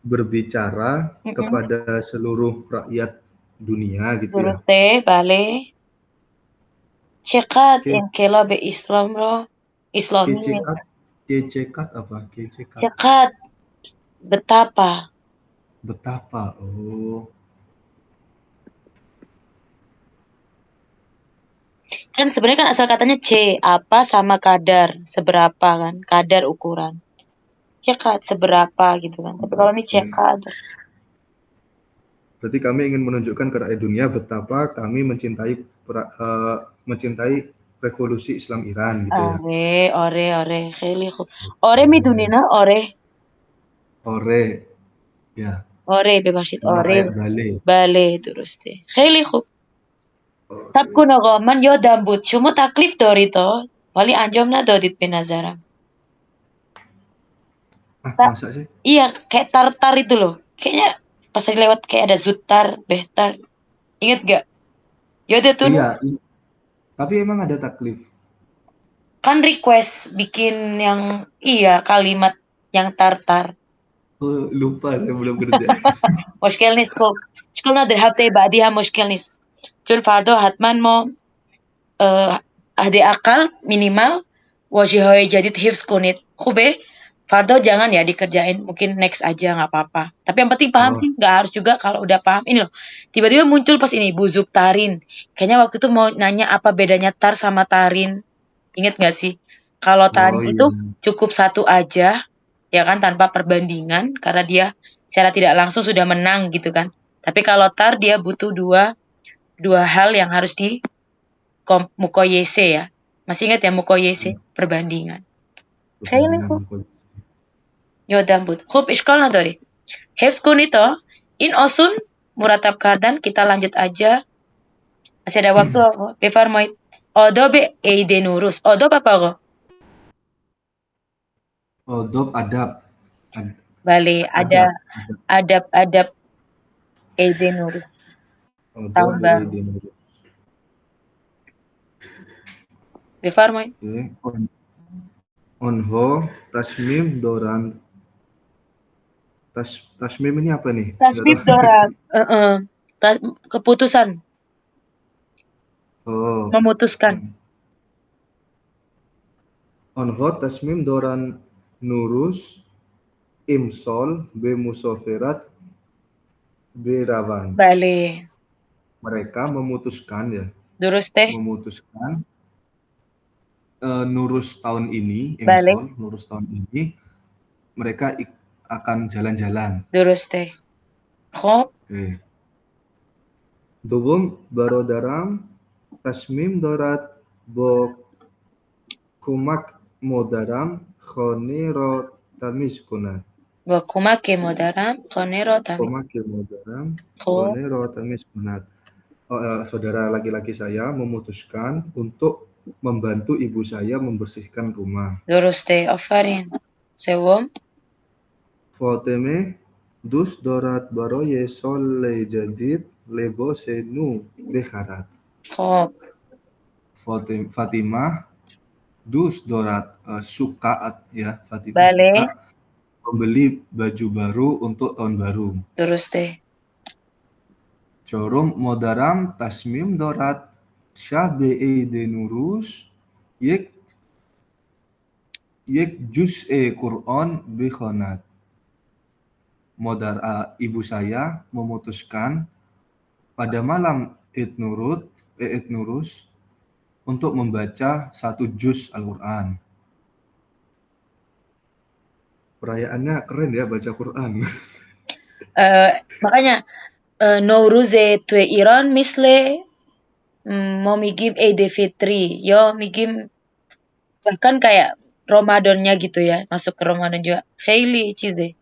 berbicara kepada seluruh rakyat dunia gitu ya. Bale. Cekat inqilab Islam ro. Islami. Cekat apa? Cekat. Betapa. Oh. Kan sebenarnya kan asal katanya C, apa sama kadar, seberapa kan, kadar ukuran. Cekat seberapa gitu kan. Tapi kalau ini cekat. Berarti kami ingin menunjukkan ke rakyat dunia betapa kami mencintai revolusi Islam Iran gitu ya. Ore, kheli khub. Ore midunina ore. Ya. Ore bebasit ore. Bale terus deh. Kheli khub. Sabku nogo man yo dambut cuma taklif dori to. Wali anjom na dodit benazaram. Masa sih? Iya, kayak tartar itu loh. Kayaknya pas tadi lewat kayak ada zutar, behtar. Ingat gak? Yaudah tuh. Iya. Tapi emang ada taklif. Kan request bikin yang kalimat yang tartar. Lupa saya belum kerja. مشکل نیست خب اشکال نداره هفته بعدی هم مشکل نیست چون فردا حتما ما حداقل minimal واژه‌های جدید حفظ کنید خوبه Fardo jangan ya dikerjain, mungkin next aja nggak apa-apa. Tapi yang penting paham sih, nggak harus juga kalau udah paham. Ini loh, tiba-tiba muncul pas ini buzuk tarin. Kayaknya waktu itu mau nanya apa bedanya tar sama tarin. Ingat nggak sih? Kalau tarin itu cukup satu aja, ya kan, tanpa perbandingan, karena dia secara tidak langsung sudah menang gitu kan. Tapi kalau tar dia butuh dua hal yang harus di mukoyese ya. Masih ingat ya mukoyese, perbandingan. Yodam bud. Khub ishkal nadori. Hefs kunito. In osun muratab kardan. Kita lanjut aja. Masih ada waktu. Befarmoid. Odob eide nurus. Odob apa kok? Odob adab. Bale. Adab eide nurus. Tahun baru. Befarmoid. Onho tasmim doran. Tasmim ini apa nih? Tasmim doran. Keputusan. Memutuskan. Onho tasmim doran nurus imsol bemusoferat berawan. Bale. Mereka memutuskan ya. Durus teh. Memutuskan nurus tahun ini, nurus tahun ini mereka akan jalan-jalan. Durus teh. Kok? Duvum barodaram tasmim dorat bo kumak modaram khoniro tamis kunat. Wakumake modaram khonero tami. Kumak modaram Kho khoniro tamis kunat. Saudara laki-laki saya memutuskan untuk membantu ibu saya membersihkan rumah. duruste afarin. Sewom Fateme dus dorat baroye solle jadid lebo senu bekharat. kho Fatimah dus dorat suka ya Fatimah bale suka membeli baju baru untuk tahun baru. duruste. Corom modaram tasmim dorat syah de nurus yek juz Quran bikhonat. Ibu saya memutuskan pada malam Id Nurus untuk membaca 1 juz Al-Quran. Perayaannya keren ya baca Quran. Makanya Nowruze tue Iran misle mau migim Eid Fitri, yo migim bahkan kayak Ramadannya gitu ya, masuk ke Ramadan juga. Khaili cize,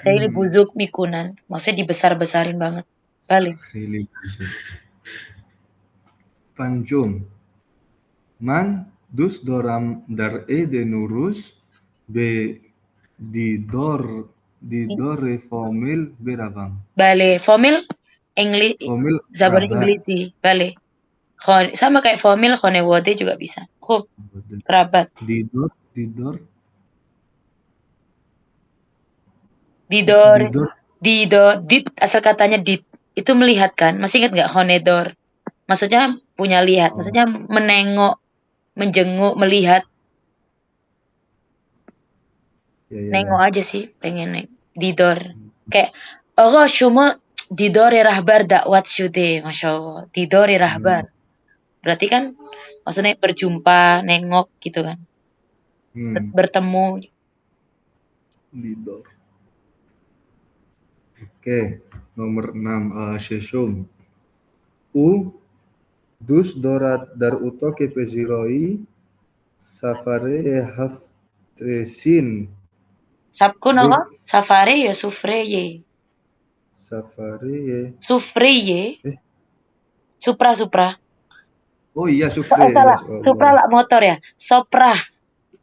khaili buzuk mikunan, maksudnya dibesar-besarin banget. Balik. Khaili buzuk. Panjum. Man dus doram dar de nurus be di dore formil berabang. Bale, formil English, Formil Zabar kerabat. Inggris bale. Sama kayak formil khonewode juga bisa. Khub, kerabat. Didor Dit, asal katanya dit. Itu melihat kan? Masih ingat nggak honedor? Maksudnya punya lihat. Maksudnya menengok, menjenguk, melihat. Nengok aja sih, pengen didor. Kayak, cuma didor rahbar dakwat syude. Masya Allah. Didor rahbar. Berarti kan maksudnya berjumpa, nengok gitu kan. Bertemu. Didor. Oke, nomor 6 Sheshum. Dus dorat dar utoke peziroi safare haftesin. Sabku nama safare ya sufreye. Safare. Sufreye. Supra. Oh iya Supra. Salah. Supra lah motor ya. Sopra.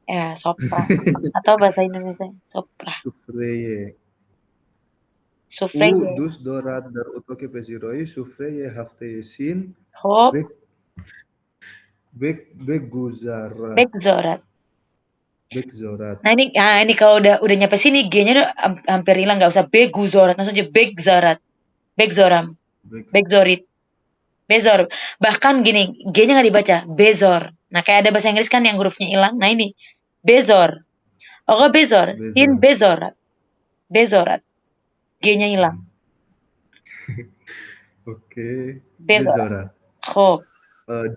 Ya, Sopra. Atau bahasa Indonesia Sopra. Sufreye. Dus dorat dar utoke peziroi sufreye haftesin. Hop. Begzorat. Nah ini kalau udah nyampe sini G-nya hampir hilang, nggak usah beguzorat, langsung aja begzoram, begzorit, bezor. Bahkan gini, G-nya nggak dibaca, bezor. Nah kayak ada bahasa Inggris kan yang hurufnya hilang. Nah ini bezor. Oh bezor, sin bezorat, G-nya hilang. Oke. Bezorat. Hop.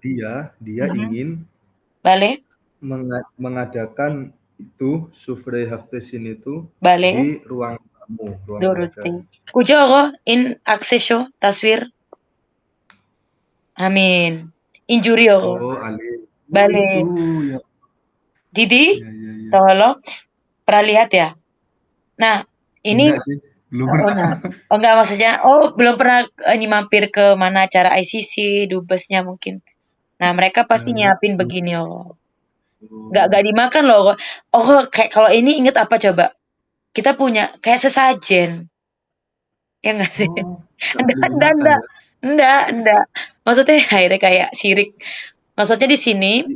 Dia ingin balik mengadakan itu sufre haftesin itu balik di ruang tamu. Kujo in aksesyo taswir. Amin. Injuri Ali. Balik. Ya. Didi, tolong pernah lihat ya? Nah, ini belum pernah. Enggak maksudnya, belum pernah ini mampir ke mana acara ICC, dubesnya mungkin. Nah, mereka pasti nyiapin begini Enggak dimakan loh. Kayak kalau ini inget apa coba? Kita punya kayak sesajen. Ya enggak sih? Enggak. Maksudnya akhirnya kayak sirik. Maksudnya di sini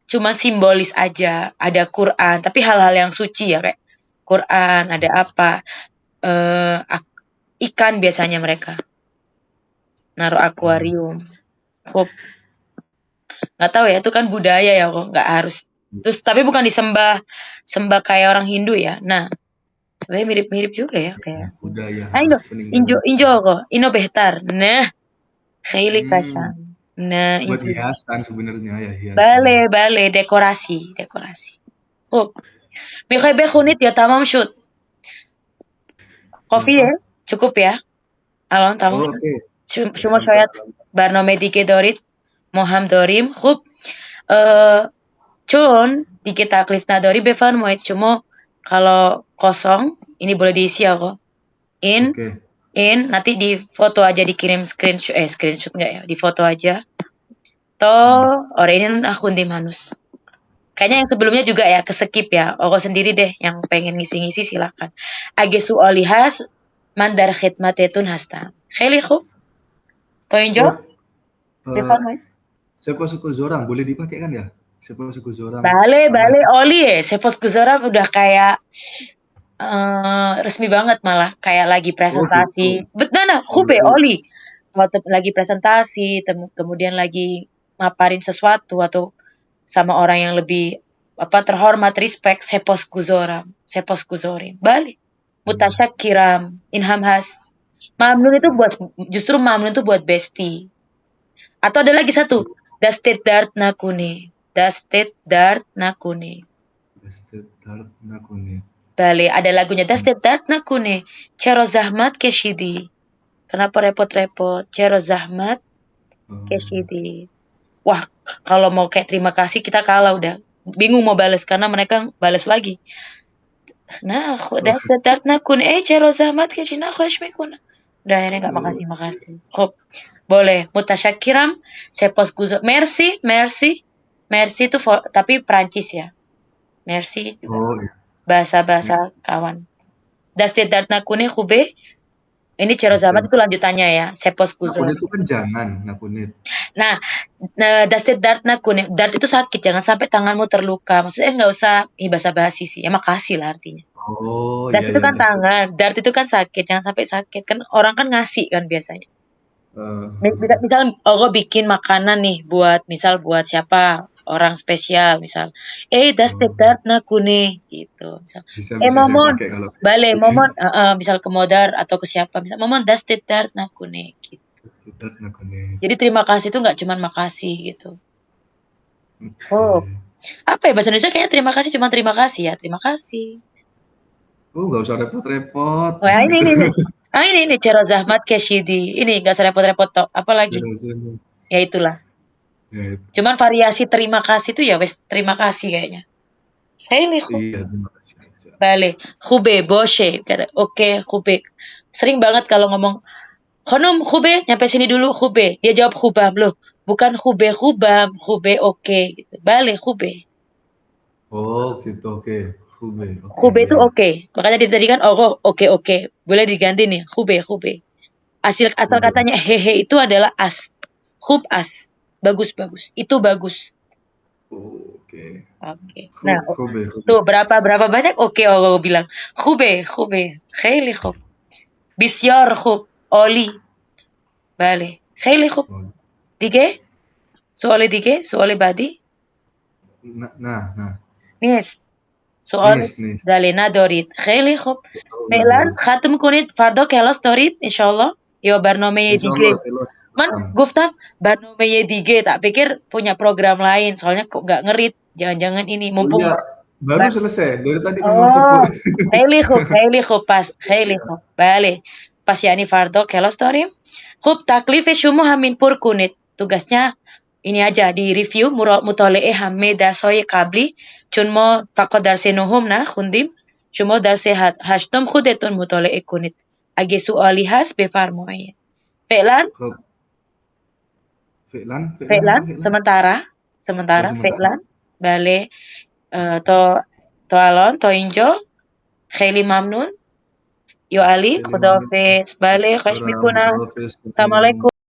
cuma simbolis aja. Ada Quran, tapi hal-hal yang suci ya kayak Quran, ada apa? Ikan biasanya mereka naruh akuarium. Nggak tahu ya, itu kan budaya ya kok, nggak harus. Terus tapi bukan disembah kayak orang Hindu ya. Nah sebenarnya mirip-mirip juga ya kayak budaya. Injo kok ino behtar. Nah khaili kashan. Nah buat hiasan sebenarnya ya, hiasan. Bale dekorasi. Mikhay bekhunit ya tamam shoot. Kopi ya, cukup ya. Alon tamam. Oke. شما شاید برنامه دیگه دارید ما هم داریم. خب چون دیگه تکلیف نداری بفرمایید. شما kalau kosong ini boleh diisi aku. Nanti di foto aja, dikirim screenshot enggak ya, di foto aja. Orang ini aku di manus. Kayaknya yang sebelumnya juga ya keskip ya. Aku sendiri deh yang pengen ngisi-ngisi silakan. Agesu olihas mandar khidmatetun hasta. Kheliku. Toinjo? Seposku Zoram boleh dipakai kan ya? Seposku Zoram. Bale oli ya. Seposku Zoram udah kayak resmi banget malah, kayak lagi presentasi. Betana, khube oli. Kalau lagi presentasi, kemudian lagi maparin sesuatu atau sama orang yang lebih terhormat, respect, seposku zorim. Balik. Mutasyakiram, inhamhas. Mamnun itu justru mamnun itu buat bestie. Atau ada lagi satu, dastet dart nakune. Balik, ada lagunya dastet dart nakune. Cero zahmat keshidi. Kenapa repot-repot? Cero zahmat keshidi. Wah, kalau mau kayak terima kasih kita kalah udah. Bingung mau balas karena mereka balas lagi. Nah, dastet dart nakune. Cero zahmat keshidi. Udah ini enggak makasih. Hop. Boleh. Mutasyakiram, seposkuzo. Merci itu tapi Prancis ya. Merci juga. Bahasa kawan. Dastet dart nakune khube. Ini cero zahmat itu lanjutannya ya. Seposkuzo. Nakunit itu kan jangan, nakunit. Nah, dastet dart nakune. Dart itu sakit, jangan sampai tanganmu terluka. Maksudnya enggak usah basa-basi sih. Ya makasih lah artinya. Dart itu kan tangan, dart itu kan sakit, jangan sampai sakit. Kan orang kan ngasih kan biasanya. Misal aku bikin makanan nih buat siapa, orang spesial misal. Dastet dart nakune gitu. Misal, momon, bale momon, misal ke modar atau ke siapa, misal momon dastet dart nakune gitu. Jadi terima kasih itu nggak cuma makasih gitu. Apa ya bahasa Indonesia, kayaknya terima kasih cuma terima kasih ya, terima kasih. Nggak usah repot-repot. Wah, ini cero zahmat keshidi. Ini nggak usah repot-repot toh. Apalagi? Ya itulah. Ya, itu. Cuman variasi terima kasih itu ya wes terima kasih kayaknya. Saya lihat. Iya, terima kasih aja. Bale, khube, boshe, kata oke, khube. Sering banget kalau ngomong, "Khonum, khube, nyampe sini dulu, khube." Dia jawab khubam loh, bukan khube oke gitu. Bale, khube. Oh, gitu, oke. Khube itu oke. Makanya tadi kan oke. Boleh diganti nih, khube. Asal katanya hehe itu adalah as. Khub as. Bagus. Itu bagus. Oke. Nah, tuh berapa banyak oke aku bilang. Khube. Khayli khub. Bisyar khub. Oli. Bale. Khayli khub. Dige? Soale badi? Nah. Nis. سؤال دالنا دارید خیلی خوب فعلا ختم کنید فردا کلاس دارید انشالله یا برنامه دیگه من گفتم برنامه دیگه tak pikir punya program lain soalnya kok nggak ngerit jangan-jangan ini mumpung baru selesai dari tadi ngomong sebut خیلی خوب بله پس یعنی فردا کلاس داریم خب تکلیف شما همین پر کنید tugasnya ini aja di review mutale'e hamme darshoye qabli chun mo faqat darse nohum na khundim shuma darse hashtom khudetun mutale'e kunid age su'ali has befarmoye fi'lan sementara fi'lan bale to alon to injo khayli mamnun yo ali khudafis bale khashmikuna assalamualaikum.